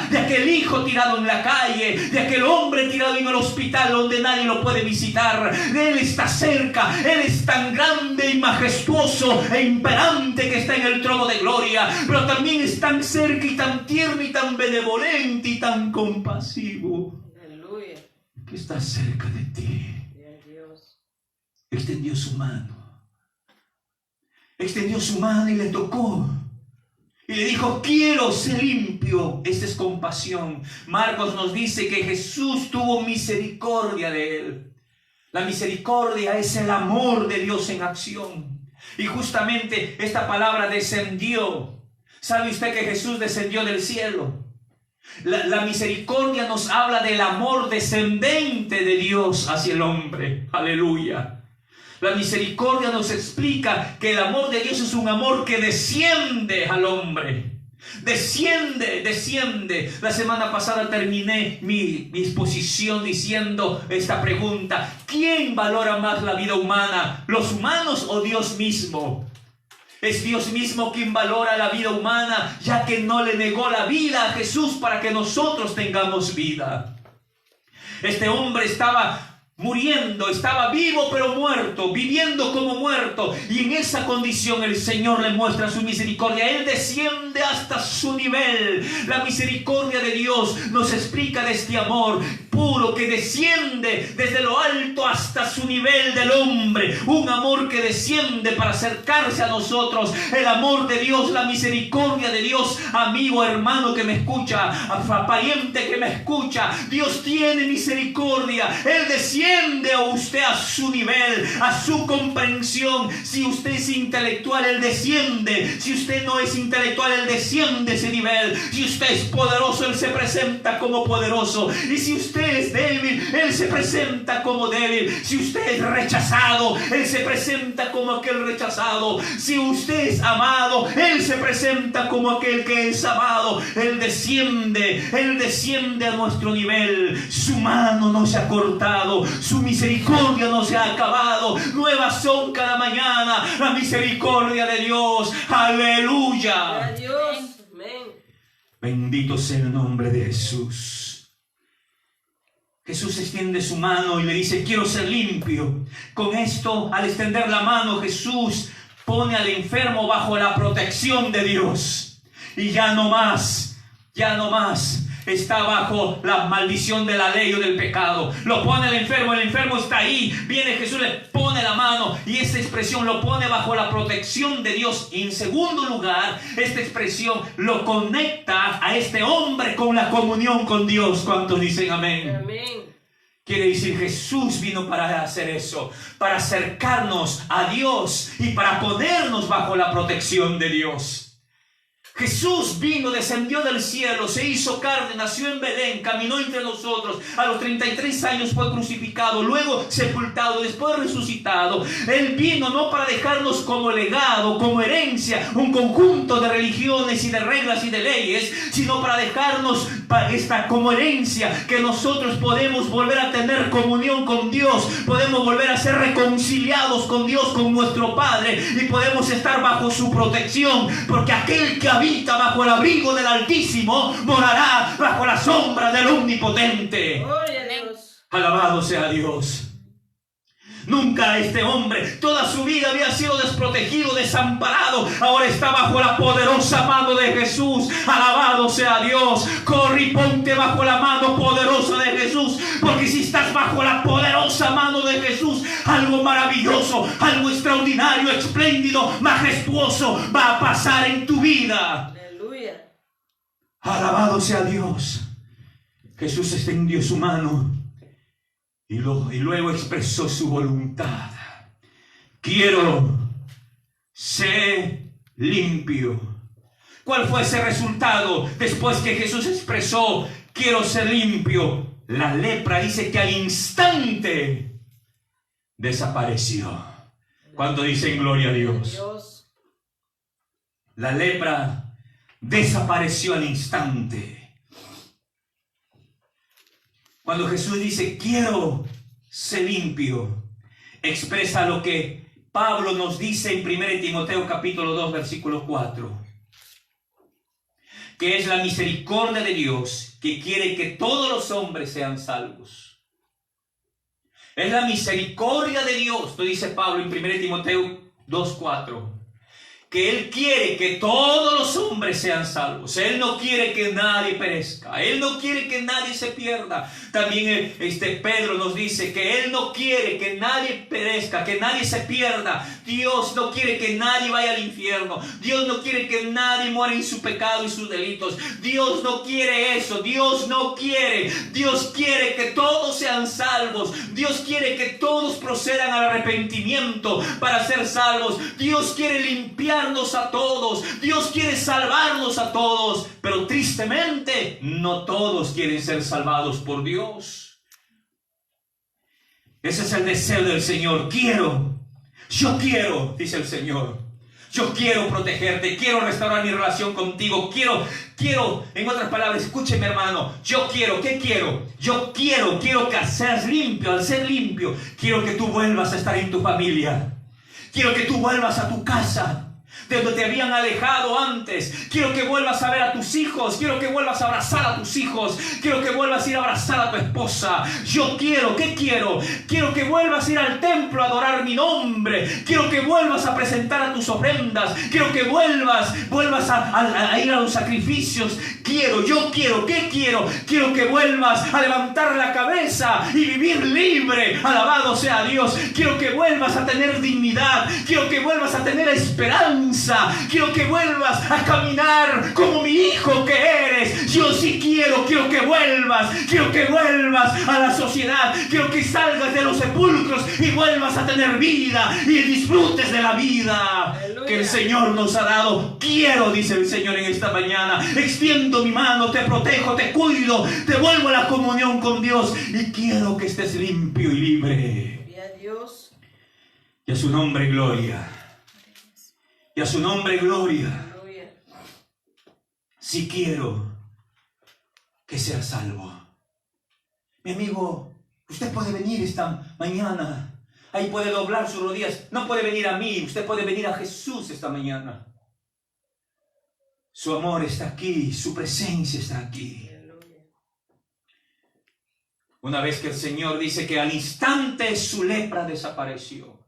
de aquel hijo tirado en la calle, de aquel hombre tirado en el hospital donde nadie lo puede visitar. Él está cerca. Él es tan grande y majestuoso e imperante que está en el trono de gloria, pero también es tan cerca y tan tierno y tan benevolente y tan compasivo. Aleluya. Que está cerca de ti. Dios. Extendió su mano. Extendió su mano y le tocó. Y le dijo: quiero ser limpio. Esta es compasión. Marcos nos dice que Jesús tuvo misericordia de él. La misericordia es el amor de Dios en acción. Y justamente esta palabra descendió. ¿Sabe usted que Jesús descendió del cielo? La misericordia nos habla del amor descendente de Dios hacia el hombre. Aleluya. La misericordia nos explica que el amor de Dios es un amor que desciende al hombre. Desciende. La semana pasada terminé mi exposición diciendo esta pregunta: ¿quién valora más la vida humana? ¿Los humanos o Dios mismo? Es Dios mismo quien valora la vida humana, ya que no le negó la vida a Jesús para que nosotros tengamos vida. Este hombre estaba muriendo, estaba vivo pero muerto, viviendo como muerto, y en esa condición el Señor le muestra su misericordia. Él desciende hasta su nivel. La misericordia de Dios nos explica de este amor puro que desciende desde lo alto hasta su nivel del hombre, un amor que desciende para acercarse a nosotros. El amor de Dios, la misericordia de Dios, amigo, hermano que me escucha, pariente que me escucha, Dios tiene misericordia. Él desciende a usted a su nivel, a su comprensión. Si usted es intelectual, Él desciende. Si usted no es intelectual, Él desciende ese nivel. Si usted es poderoso, Él se presenta como poderoso. Y si usted es débil, Él se presenta como débil. Si usted es rechazado, Él se presenta como aquel rechazado. Si usted es amado, Él se presenta como aquel que es amado. Él desciende a nuestro nivel. Su mano no se ha cortado, su misericordia no se ha acabado. Nuevas son cada mañana la misericordia de Dios. Aleluya. Adiós. Amén. Bendito sea el nombre de Jesús. Jesús extiende su mano y le dice: quiero ser limpio. Con esto, al extender la mano, Jesús pone al enfermo bajo la protección de Dios. Y ya no más está bajo la maldición de la ley o del pecado. Lo pone el enfermo está ahí. Viene Jesús, le pone la mano, y esta expresión lo pone bajo la protección de Dios. Y en segundo lugar, esta expresión lo conecta a este hombre con la comunión con Dios. ¿Cuántos dicen amén? Amén. Quiere decir, Jesús vino para hacer eso, para acercarnos a Dios y para ponernos bajo la protección de Dios. Jesús vino, descendió del cielo, se hizo carne, nació en Belén, caminó entre nosotros. A los 33 años fue crucificado, luego sepultado, después resucitado. Él vino no para dejarnos como legado, como herencia, un conjunto de religiones y de reglas y de leyes, sino para dejarnos esta como herencia, que nosotros podemos volver a tener comunión con Dios, podemos volver a ser reconciliados con Dios, con nuestro Padre, y podemos estar bajo su protección, porque aquel que habita bajo el abrigo del Altísimo morará bajo la sombra del Omnipotente. Gloria a Dios. Alabado sea Dios. Nunca este hombre, toda su vida había sido desprotegido, desamparado. Ahora está bajo la poderosa mano de Jesús. Alabado sea Dios. Corre y ponte bajo la mano poderosa de Jesús. Porque si estás bajo la poderosa mano de Jesús, algo maravilloso, algo extraordinario, espléndido, majestuoso va a pasar en tu vida. Aleluya. Alabado sea Dios. Jesús extendió su mano y luego expresó su voluntad. Quiero ser limpio. ¿Cuál fue ese resultado después que Jesús expresó quiero ser limpio? La lepra dice que al instante desapareció. ¿Cuánto dicen gloria a Dios? La lepra desapareció al instante. Cuando Jesús dice quiero ser limpio, expresa lo que Pablo nos dice en 1 Timoteo capítulo 2 versículo 4, que es la misericordia de Dios que quiere que todos los hombres sean salvos. Es la misericordia de Dios, lo dice Pablo en 1 Timoteo 2:4, que Él quiere que todos los hombres sean salvos. Él no quiere que nadie perezca. Él no quiere que nadie se pierda. También Pedro nos dice que Él no quiere que nadie perezca, que nadie se pierda. Dios no quiere que nadie vaya al infierno. Dios no quiere que nadie muera en su pecado y sus delitos. Dios no quiere eso. Dios no quiere. Dios quiere que todos sean salvos. Dios quiere que todos procedan al arrepentimiento para ser salvos. Dios quiere limpiarnos a todos. Dios quiere salvarnos a todos. Pero tristemente, no todos quieren ser salvados por Dios. Ese es el deseo del Señor. Yo quiero, dice el Señor. Yo quiero protegerte, quiero restaurar mi relación contigo, quiero, en otras palabras, escúcheme hermano, ¿qué quiero? Yo quiero que seas limpio. Al ser limpio, quiero que tú vuelvas a estar en tu familia. Quiero que tú vuelvas a tu casa, de donde te habían alejado antes. Quiero que vuelvas a ver a tus hijos. Quiero que vuelvas a abrazar a tus hijos. Quiero que vuelvas a ir a abrazar a tu esposa. ¿Qué quiero? Quiero que vuelvas a ir al templo a adorar mi nombre. Quiero que vuelvas a presentar a tus ofrendas. Quiero que vuelvas a ir a los sacrificios. ¿Qué quiero? Quiero que vuelvas a levantar la cabeza y vivir libre. Alabado sea Dios. Quiero que vuelvas a tener dignidad. Quiero que vuelvas a tener esperanza. Quiero que vuelvas a caminar como mi hijo que eres. Yo sí quiero que vuelvas. Quiero que vuelvas a la sociedad. Quiero que salgas de los sepulcros y vuelvas a tener vida y disfrutes de la vida. Aleluya. Que el Señor nos ha dado. Quiero, dice el Señor en esta mañana. Extiendo mi mano, te protejo, te cuido, te vuelvo a la comunión con Dios y quiero que estés limpio y libre. Gloria a Dios. Y a su nombre gloria. Y a su nombre gloria. Si quiero que sea salvo. Mi amigo, usted puede venir esta mañana. Ahí puede doblar sus rodillas. No puede venir a mí. Usted puede venir a Jesús esta mañana. Su amor está aquí. Su presencia está aquí. Una vez que el Señor dice que al instante su lepra desapareció.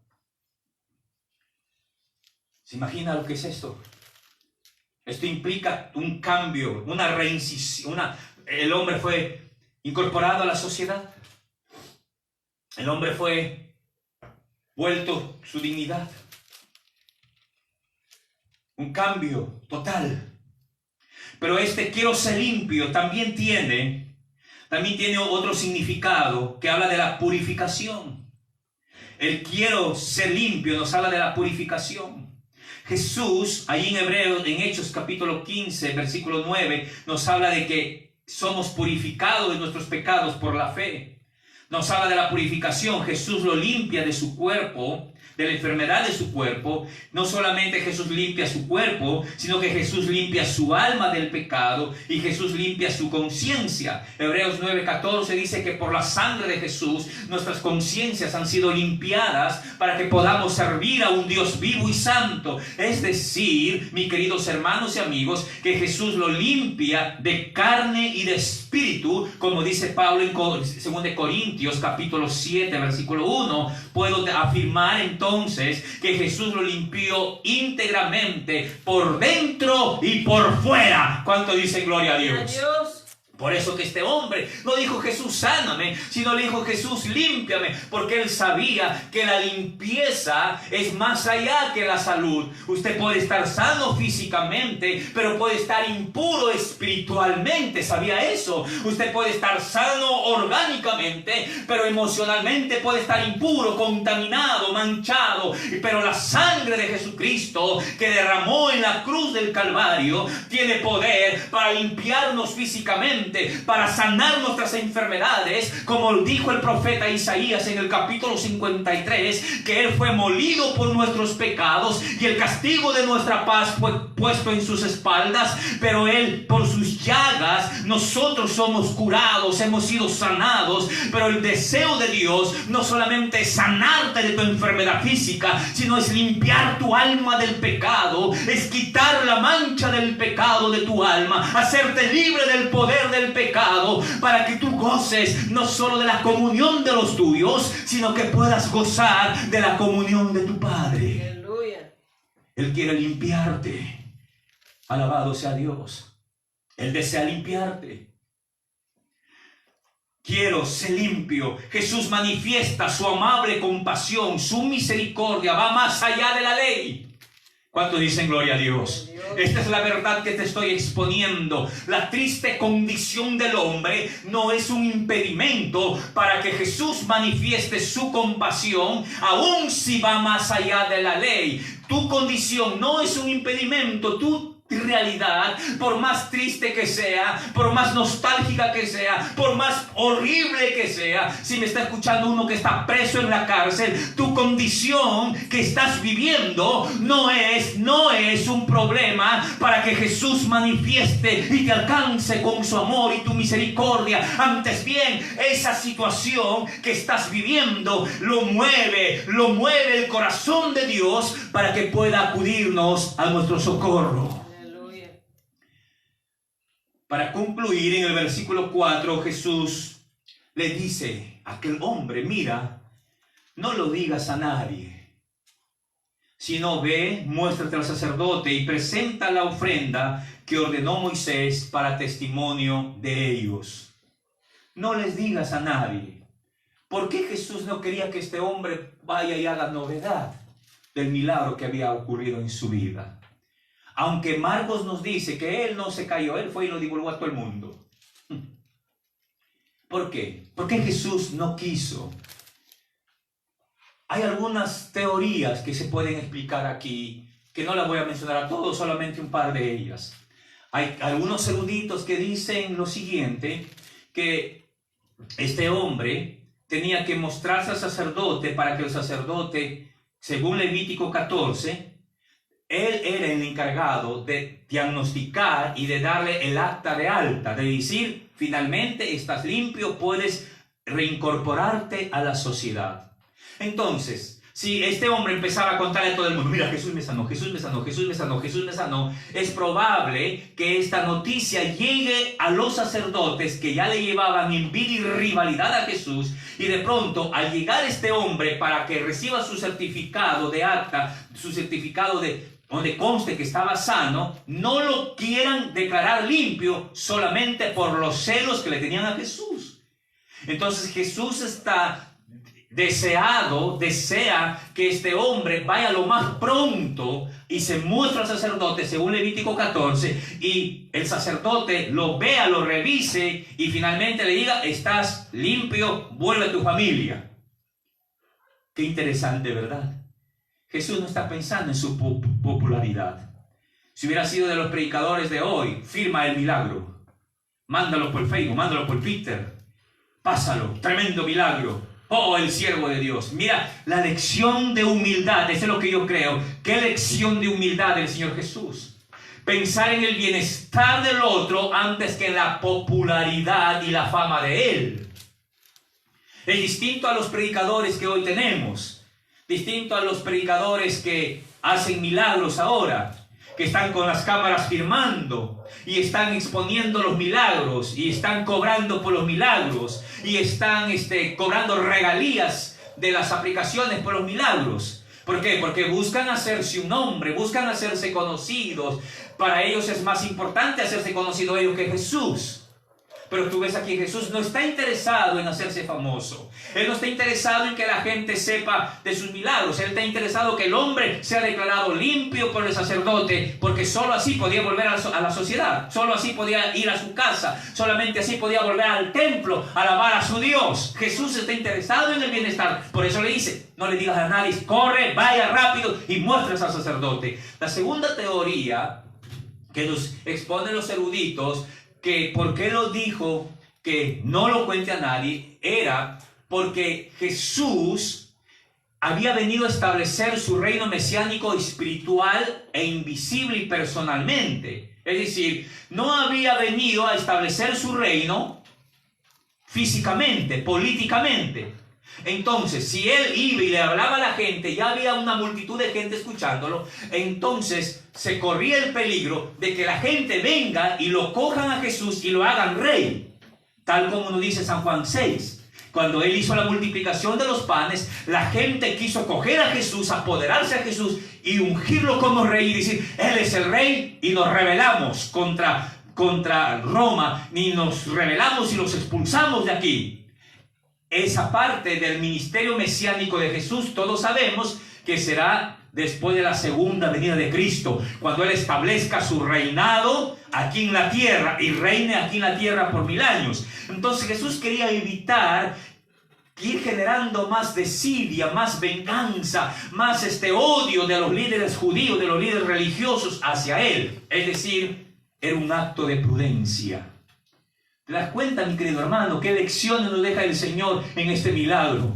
¿Se imagina lo que es esto? Esto implica un cambio, una reincisión. El hombre fue incorporado a la sociedad. El hombre fue vuelto su dignidad. Un cambio total. Pero quiero ser limpio también tiene otro significado que habla de la purificación. El quiero ser limpio nos habla de la purificación. Jesús, ahí en Hechos capítulo 15, versículo 9, nos habla de que somos purificados de nuestros pecados por la fe. Nos habla de la purificación. Jesús lo limpia de su cuerpo de la enfermedad de su cuerpo. No solamente Jesús limpia su cuerpo, sino que Jesús limpia su alma del pecado y Jesús limpia su conciencia. Hebreos 9:14 dice que por la sangre de Jesús nuestras conciencias han sido limpiadas para que podamos servir a un Dios vivo y santo. Es decir, mis queridos hermanos y amigos, que Jesús lo limpia de carne y de espíritu, como dice Pablo en 2 Corintios capítulo 7 versículo 1. Puedo afirmar entonces que Jesús lo limpió íntegramente por dentro y por fuera. ¿Cuánto dice gloria a Dios? Adiós. Por eso que este hombre no dijo Jesús sáname, sino le dijo Jesús límpiame, porque él sabía que la limpieza es más allá que la salud. Usted puede estar sano físicamente, pero puede estar impuro espiritualmente. ¿Sabía eso? Usted puede estar sano orgánicamente, pero emocionalmente puede estar impuro, contaminado, manchado. Pero la sangre de Jesucristo que derramó en la cruz del Calvario tiene poder para limpiarnos físicamente, para sanar nuestras enfermedades, como dijo el profeta Isaías en el capítulo 53, que él fue molido por nuestros pecados y el castigo de nuestra paz fue puesto en sus espaldas, pero él, por sus llagas, nosotros somos curados, hemos sido sanados. Pero el deseo de Dios no solamente es sanarte de tu enfermedad física, sino es limpiar tu alma del pecado, es quitar la mancha del pecado de tu alma, hacerte libre del poder del pecado, para que tú goces no solo de la comunión de los tuyos, sino que puedas gozar de la comunión de tu Padre. Aleluya. Él quiere limpiarte. Alabado sea Dios. Él desea limpiarte. Quiero ser limpio. Jesús manifiesta su amable compasión, su misericordia va más allá de la ley. ¿Cuánto dicen gloria a Dios? Esta es la verdad que te estoy exponiendo. La triste condición del hombre no es un impedimento para que Jesús manifieste su compasión, aun si va más allá de la ley. Tu condición no es un impedimento. Tu realidad, por más triste que sea, por más nostálgica que sea, por más horrible que sea, si me está escuchando uno que está preso en la cárcel, tu condición que estás viviendo no es un problema para que Jesús manifieste y te alcance con su amor y tu misericordia. Antes bien, esa situación que estás viviendo lo mueve el corazón de Dios para que pueda acudirnos a nuestro socorro. Para concluir, en el versículo 4, Jesús le dice a aquel hombre: mira, no lo digas a nadie, sino ve, muéstrate al sacerdote y presenta la ofrenda que ordenó Moisés para testimonio de ellos. No les digas a nadie. ¿Por qué Jesús no quería que este hombre vaya y haga novedad del milagro que había ocurrido en su vida? Aunque Marcos nos dice que él no se cayó, él fue y lo divulgó a todo el mundo. ¿Por qué? Porque Jesús no quiso. Hay algunas teorías que se pueden explicar aquí, que no las voy a mencionar a todos, solamente un par de ellas. Hay algunos eruditos que dicen lo siguiente, que este hombre tenía que mostrarse al sacerdote para que el sacerdote, según Levítico 14, él era el encargado de diagnosticar y de darle el acta de alta, de decir, finalmente estás limpio, puedes reincorporarte a la sociedad. Entonces, si este hombre empezaba a contarle a todo el mundo: mira, Jesús me sanó, Jesús me sanó, Jesús me sanó, Jesús me sanó, es probable que esta noticia llegue a los sacerdotes que ya le llevaban envidia y rivalidad a Jesús, y de pronto, al llegar este hombre para que reciba su certificado de acta, su certificado donde conste que estaba sano, no lo quieran declarar limpio solamente por los celos que le tenían a Jesús. Entonces Jesús desea que este hombre vaya lo más pronto y se muestre al sacerdote según Levítico 14, y el sacerdote lo vea, lo revise y finalmente le diga: estás limpio, vuelve a tu familia. Qué interesante, ¿verdad? Jesús no está pensando en su popularidad. Si hubiera sido de los predicadores de hoy: firma el milagro, mándalo por Facebook, mándalo por Twitter, pásalo, tremendo milagro. Oh, el siervo de Dios. Mira, la lección de humildad, eso es lo que yo creo. ¿Qué lección de humildad del Señor Jesús? Pensar en el bienestar del otro antes que en la popularidad y la fama de él. Es distinto a los predicadores que hoy tenemos. Distinto a los predicadores que hacen milagros ahora, que están con las cámaras firmando y están exponiendo los milagros y están cobrando por los milagros y están cobrando regalías de las aplicaciones por los milagros. ¿Por qué? Porque buscan hacerse un nombre, buscan hacerse conocidos. Para ellos es más importante hacerse conocido ellos que Jesús. Pero tú ves aquí, Jesús no está interesado en hacerse famoso. Él no está interesado en que la gente sepa de sus milagros. Él está interesado que el hombre sea declarado limpio por el sacerdote, porque solo así podía volver a la sociedad. Solo así podía ir a su casa. Solamente así podía volver al templo a alabar a su Dios. Jesús está interesado en el bienestar. Por eso le dice, no le digas a nadie, corre, vaya rápido y muestres al sacerdote. La segunda teoría que nos exponen los eruditos, que por qué lo dijo que no lo cuente a nadie, era porque Jesús había venido a establecer su reino mesiánico espiritual e invisible y personalmente. Es decir, no había venido a establecer su reino físicamente, políticamente. Entonces, si él iba y le hablaba a la gente, ya había una multitud de gente escuchándolo, entonces se corría el peligro de que la gente venga y lo cojan a Jesús y lo hagan rey, tal como nos dice San Juan 6. Cuando él hizo la multiplicación de los panes, la gente quiso coger a Jesús, apoderarse a Jesús y ungirlo como rey y decir, él es el rey, y nos rebelamos contra Roma, ni nos rebelamos y los expulsamos de aquí. Esa parte del ministerio mesiánico de Jesús, todos sabemos que será después de la segunda venida de Cristo, cuando Él establezca su reinado aquí en la tierra y reine aquí en la tierra por 1000 años. Entonces Jesús quería evitar ir generando más desidia, más venganza, más odio de los líderes judíos, de los líderes religiosos hacia Él. Es decir, era un acto de prudencia. ¿Te das cuenta, mi querido hermano, qué lecciones nos deja el Señor en este milagro?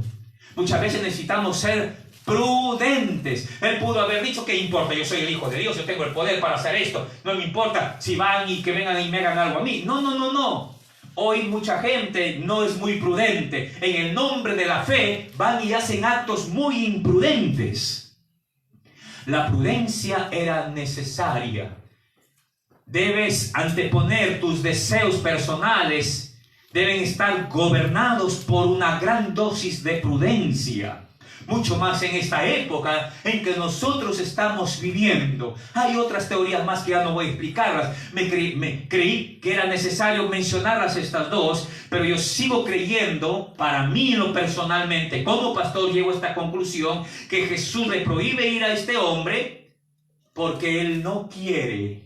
Muchas veces necesitamos ser prudentes. Él pudo haber dicho, ¿qué importa? Yo soy el Hijo de Dios, yo tengo el poder para hacer esto. No me importa si van y que vengan y me hagan algo a mí. No. Hoy mucha gente no es muy prudente. En el nombre de la fe van y hacen actos muy imprudentes. La prudencia era necesaria. Debes anteponer tus deseos personales, deben estar gobernados por una gran dosis de prudencia. Mucho más en esta época en que nosotros estamos viviendo. Hay otras teorías más que ya no voy a explicarlas. Creí que era necesario mencionarlas estas dos, pero yo sigo creyendo, para mí personalmente, como pastor llego a esta conclusión, que Jesús le prohíbe ir a este hombre porque él no quiere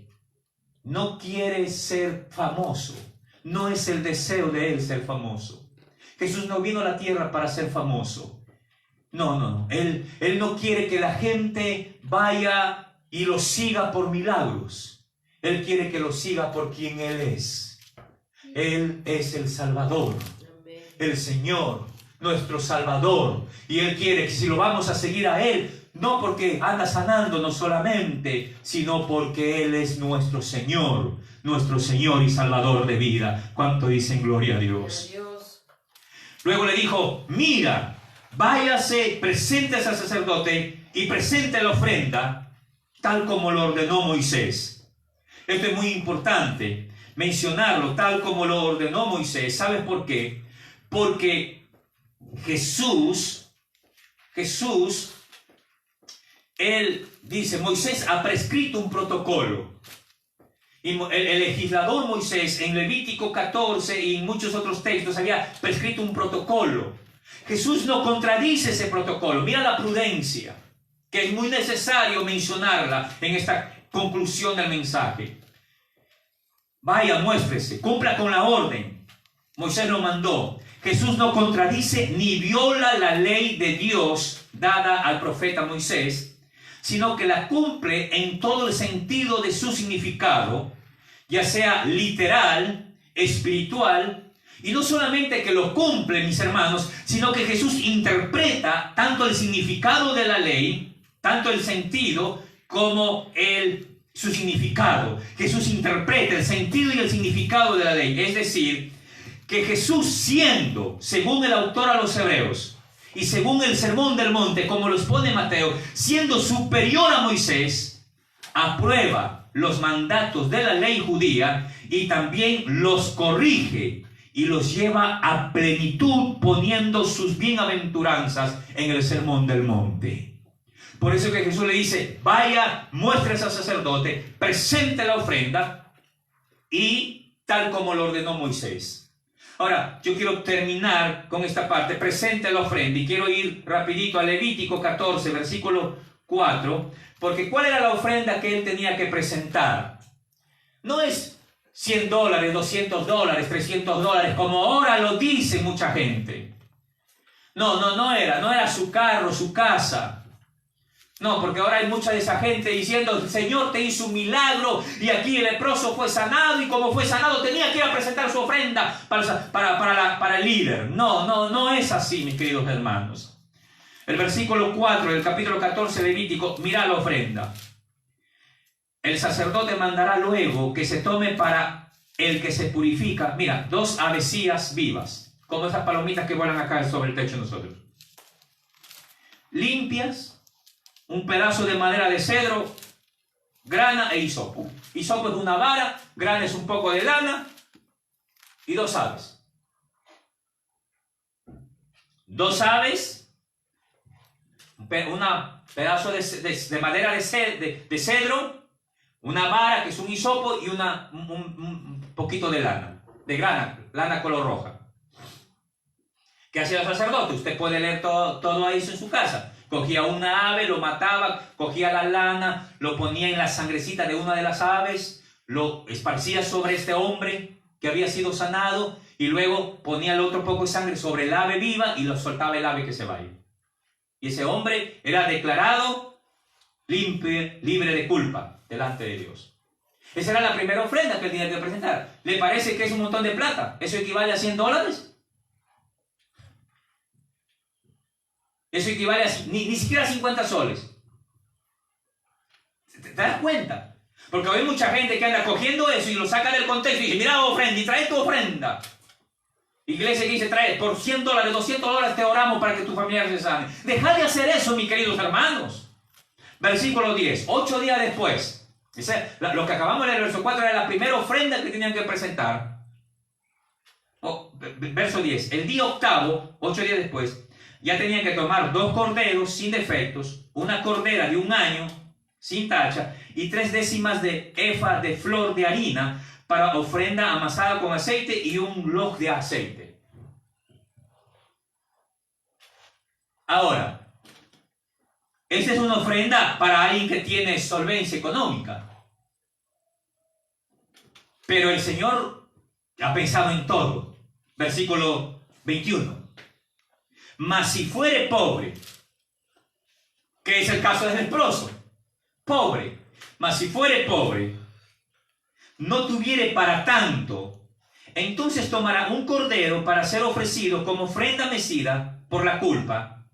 ser famoso. No es el deseo de él ser famoso. Jesús no vino a la tierra para ser famoso. No. Él no quiere que la gente vaya y lo siga por milagros. Él quiere que lo siga por quien Él es. Él es el Salvador, el Señor, nuestro Salvador. Y Él quiere que si lo vamos a seguir a Él, no porque anda sanándonos solamente, sino porque Él es nuestro Señor y Salvador de vida. ¿Cuánto dicen gloria a Dios? Luego le dijo, mira, váyase, preséntese al sacerdote y presente la ofrenda, tal como lo ordenó Moisés. Esto es muy importante, mencionarlo tal como lo ordenó Moisés. ¿Sabes por qué? Porque Jesús, Él dice, Moisés ha prescrito un protocolo. Y el legislador Moisés en Levítico 14 y en muchos otros textos había prescrito un protocolo. Jesús no contradice ese protocolo. Mira la prudencia, que es muy necesario mencionarla en esta conclusión del mensaje. Vaya, muéstrese, cumpla con la orden. Moisés lo mandó. Jesús no contradice ni viola la ley de Dios dada al profeta Moisés, sino que la cumple en todo el sentido de su significado, ya sea literal, espiritual, Y no solamente que lo cumple, mis hermanos, sino que Jesús interpreta tanto el significado de la ley, tanto el sentido como su significado. Jesús interpreta el sentido y el significado de la ley. Es decir, que Jesús, siendo, según el autor a los Hebreos y según el Sermón del Monte, como los pone Mateo, siendo superior a Moisés, aprueba los mandatos de la ley judía y también los corrige y los lleva a plenitud, poniendo sus bienaventuranzas en el Sermón del Monte. Por eso que Jesús le dice, vaya, muéstrese al sacerdote, presente la ofrenda, y tal como lo ordenó Moisés. Ahora, yo quiero terminar con esta parte, presente la ofrenda, y quiero ir rapidito a Levítico 14, versículo 4, porque ¿cuál era la ofrenda que él tenía que presentar? No es $100, $200, $300, como ahora lo dice mucha gente. No era su carro, su casa. No, porque ahora hay mucha de esa gente diciendo, el Señor te hizo un milagro y aquí el leproso fue sanado, y como fue sanado tenía que ir a presentar su ofrenda para el líder. No es así, mis queridos hermanos. El versículo 4 del capítulo 14 de Levítico, mira la ofrenda. El sacerdote mandará luego que se tome para el que se purifica, mira, 2 avecillas vivas, como esas palomitas que vuelan acá sobre el techo de nosotros, limpias, un pedazo de madera de cedro, grana e hisopo. Hisopo es una vara, grana es un poco de lana, y 2 aves. 2 aves, un pedazo de madera de cedro, una vara que es un hisopo y un poquito de lana, de lana color roja. ¿Qué hacía el sacerdote? Usted puede leer todo eso en su casa. Cogía una ave, lo mataba, cogía la lana, lo ponía en la sangrecita de una de las aves, lo esparcía sobre este hombre que había sido sanado, y luego ponía el otro poco de sangre sobre el ave viva y lo soltaba el ave que se vaya. Y ese hombre era declarado limpio, libre de culpa delante de Dios. Esa era la primera ofrenda que él tenía que presentar. ¿Le parece que es un montón de plata? ¿Eso equivale a $100? Eso equivale a ni siquiera a 50 soles. ¿Te das cuenta? Porque hay mucha gente que anda cogiendo eso y lo saca del contexto y dice, mira ofrenda y trae tu ofrenda. Iglesia que dice, trae por $100, $200 te oramos para que tu familiar se sane. Deja de hacer eso, mis queridos hermanos. Versículo 10, 8 días después. Lo que acabamos de leer, el verso 4, era la primera ofrenda que tenían que presentar. Verso 10, el día octavo, 8 días después, ya tenían que tomar 2 corderos sin defectos, una cordera de 1 año sin tacha y 3/10 de efa de flor de harina para ofrenda amasada con aceite y un log de aceite. Ahora, esta es una ofrenda para alguien que tiene solvencia económica. Pero el Señor ha pensado en todo. Versículo 21. Mas si fuere pobre, que es el caso del leproso, pobre, mas si fuere pobre, no tuviere para tanto, entonces tomará un cordero para ser ofrecido como ofrenda mecida por la culpa,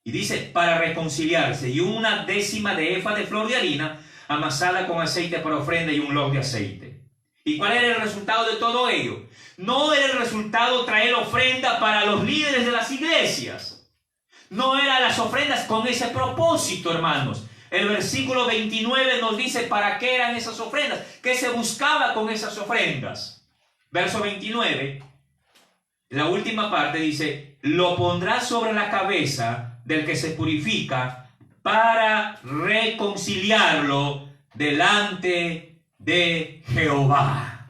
y dice, para reconciliarse, y 1/10 de efa de flor de harina amasada con aceite para ofrenda y un log de aceite. ¿Y cuál era el resultado de todo ello? No era el resultado traer ofrenda para los líderes de las iglesias. No eran las ofrendas con ese propósito, hermanos. El versículo 29 nos dice para qué eran esas ofrendas, qué se buscaba con esas ofrendas. Verso 29, la última parte dice, lo pondrá sobre la cabeza del que se purifica para reconciliarlo delante de Jehová.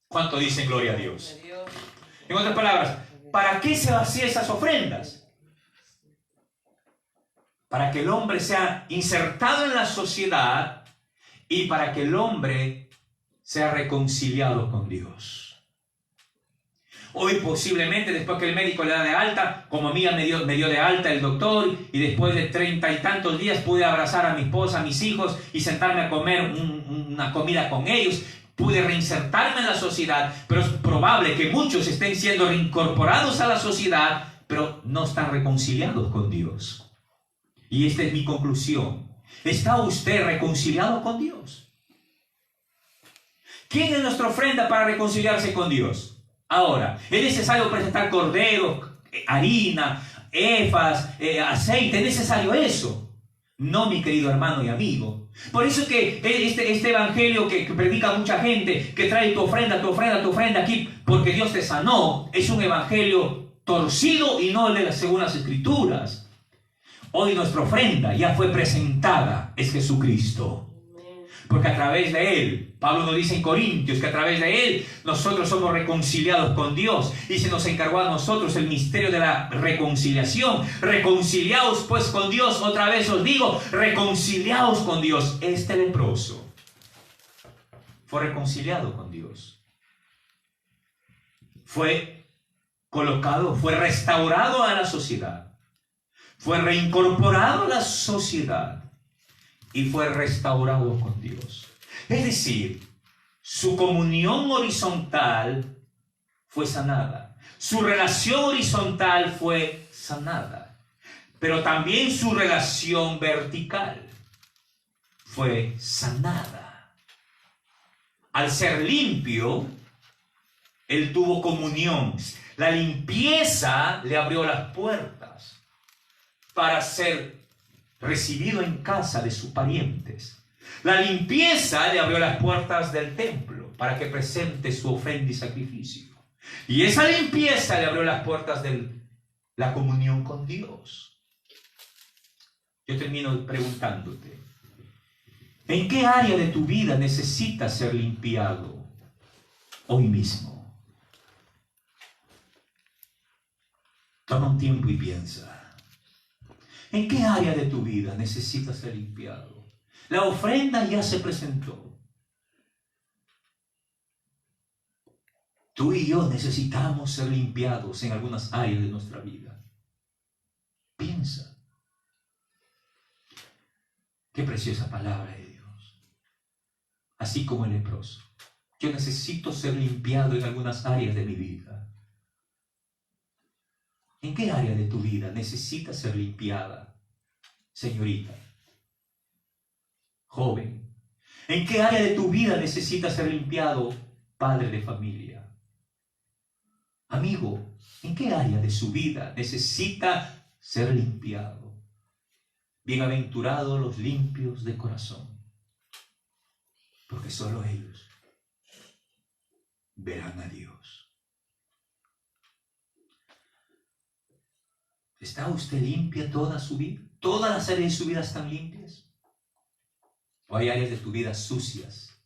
¿Cuánto dicen gloria a Dios? En otras palabras, ¿para qué se hacían esas ofrendas? Para que el hombre sea insertado en la sociedad y para que el hombre sea reconciliado con Dios. Hoy posiblemente después que el médico le da de alta, como a mí me dio de alta el doctor, y después de 30 y tantos días pude abrazar a mi esposa, a mis hijos y sentarme a comer una comida con ellos. pude reinsertarme en la sociedad, pero es probable que muchos estén siendo reincorporados a la sociedad, pero no están reconciliados con Dios. Y esta es mi conclusión. ¿Está usted reconciliado con Dios? ¿Quién es nuestra ofrenda para reconciliarse con Dios? Ahora, ¿es necesario presentar corderos, harina, efas, aceite? ¿Es necesario eso? No, mi querido hermano y amigo. Por eso que este evangelio que predica mucha gente, que trae tu ofrenda aquí, porque Dios te sanó, es un evangelio torcido y no según las Escrituras. Hoy nuestra ofrenda ya fue presentada, es Jesucristo. Porque a través de Él, Pablo nos dice en Corintios que a través de Él nosotros somos reconciliados con Dios. Y se nos encargó a nosotros el misterio de la reconciliación. Reconciliaos pues con Dios. Otra vez os digo, reconciliaos con Dios. Este leproso fue reconciliado con Dios. Fue colocado, fue restaurado a la sociedad. Fue reincorporado a la sociedad. Y fue restaurado con Dios. Es decir, su comunión horizontal fue sanada. Su relación horizontal fue sanada. Pero también su relación vertical fue sanada. Al ser limpio, él tuvo comunión. La limpieza le abrió las puertas para ser recibido en casa de sus parientes. La limpieza le abrió las puertas del templo para que presente su ofrenda y sacrificio. Y esa limpieza le abrió las puertas de la comunión con Dios. Yo termino preguntándote, ¿en qué área de tu vida necesitas ser limpiado hoy mismo? Toma un tiempo y piensa. ¿En qué área de tu vida necesitas ser limpiado? La ofrenda ya se presentó. Tú y yo necesitamos ser limpiados en algunas áreas de nuestra vida. Piensa. Qué preciosa palabra de Dios. Así como el leproso. Yo necesito ser limpiado en algunas áreas de mi vida. ¿En qué área de tu vida necesitas ser limpiada, señorita? Joven. ¿En qué área de tu vida necesitas ser limpiado, padre de familia? Amigo, ¿en qué área de su vida necesita ser limpiado? Bienaventurados los limpios de corazón, porque solo ellos verán a Dios. ¿Está usted limpia toda su vida? ¿Todas las áreas de su vida están limpias? ¿O hay áreas de tu vida sucias,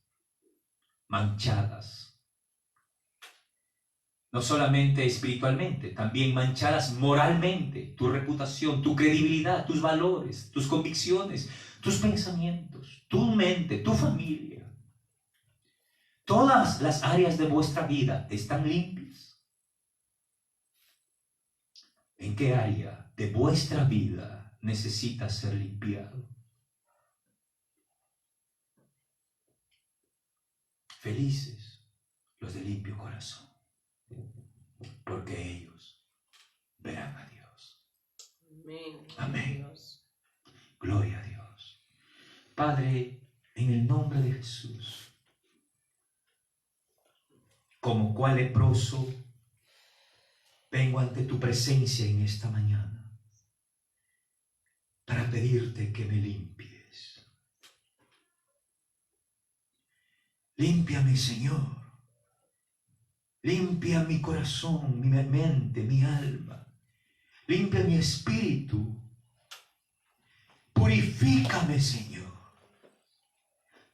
manchadas? No solamente espiritualmente, también manchadas moralmente. Tu reputación, tu credibilidad, tus valores, tus convicciones, tus pensamientos, tu mente, tu familia. Todas las áreas de vuestra vida están limpias. ¿En qué área de vuestra vida necesita ser limpiado? Felices los de limpio corazón, porque ellos verán a Dios. Amén. Amén. Gloria a Dios. Padre, en el nombre de Jesús, como cual leproso, vengo ante tu presencia en esta mañana para pedirte que me limpies. Límpiame, Señor. Limpia mi corazón, mi mente, mi alma. Limpia mi espíritu. Purifícame, Señor.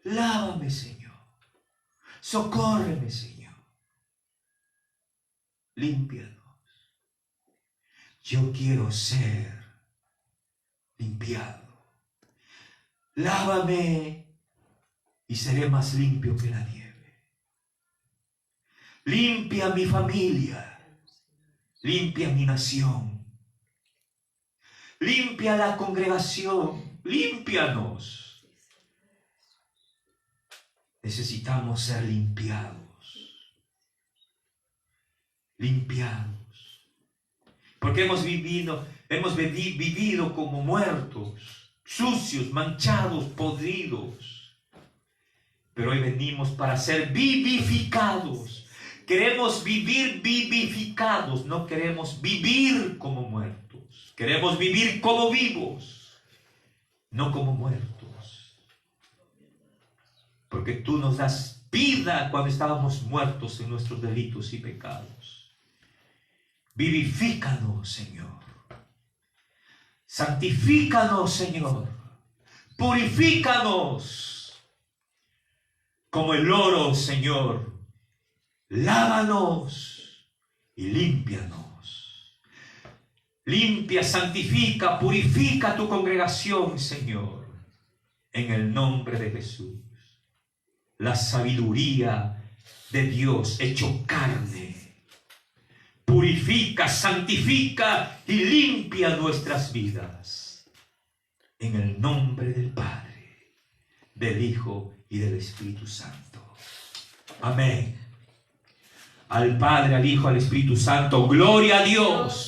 Lávame, Señor. Socórreme, Señor. Límpianos. Yo quiero ser limpiado. Lávame y seré más limpio que la nieve. Limpia mi familia. Limpia mi nación. Limpia la congregación. Límpianos. necesitamos ser limpiados. Limpiados. Porque hemos vivido como muertos, sucios, manchados, podridos. Pero hoy venimos para ser vivificados. Queremos vivir vivificados, no queremos vivir como muertos. Queremos vivir como vivos, no como muertos. Porque tú nos das vida cuando estábamos muertos en nuestros delitos y pecados. Vivifícanos, Señor. Santifícanos, Señor. Purifícanos como el oro, Señor. Lávanos y límpianos. Limpia, santifica, purifica tu congregación, Señor. En el nombre de Jesús. La sabiduría de Dios hecho carne. Purifica, santifica y limpia nuestras vidas. En el nombre del Padre, del Hijo y del Espíritu Santo. Amén. Al Padre, al Hijo, al Espíritu Santo. Gloria a Dios.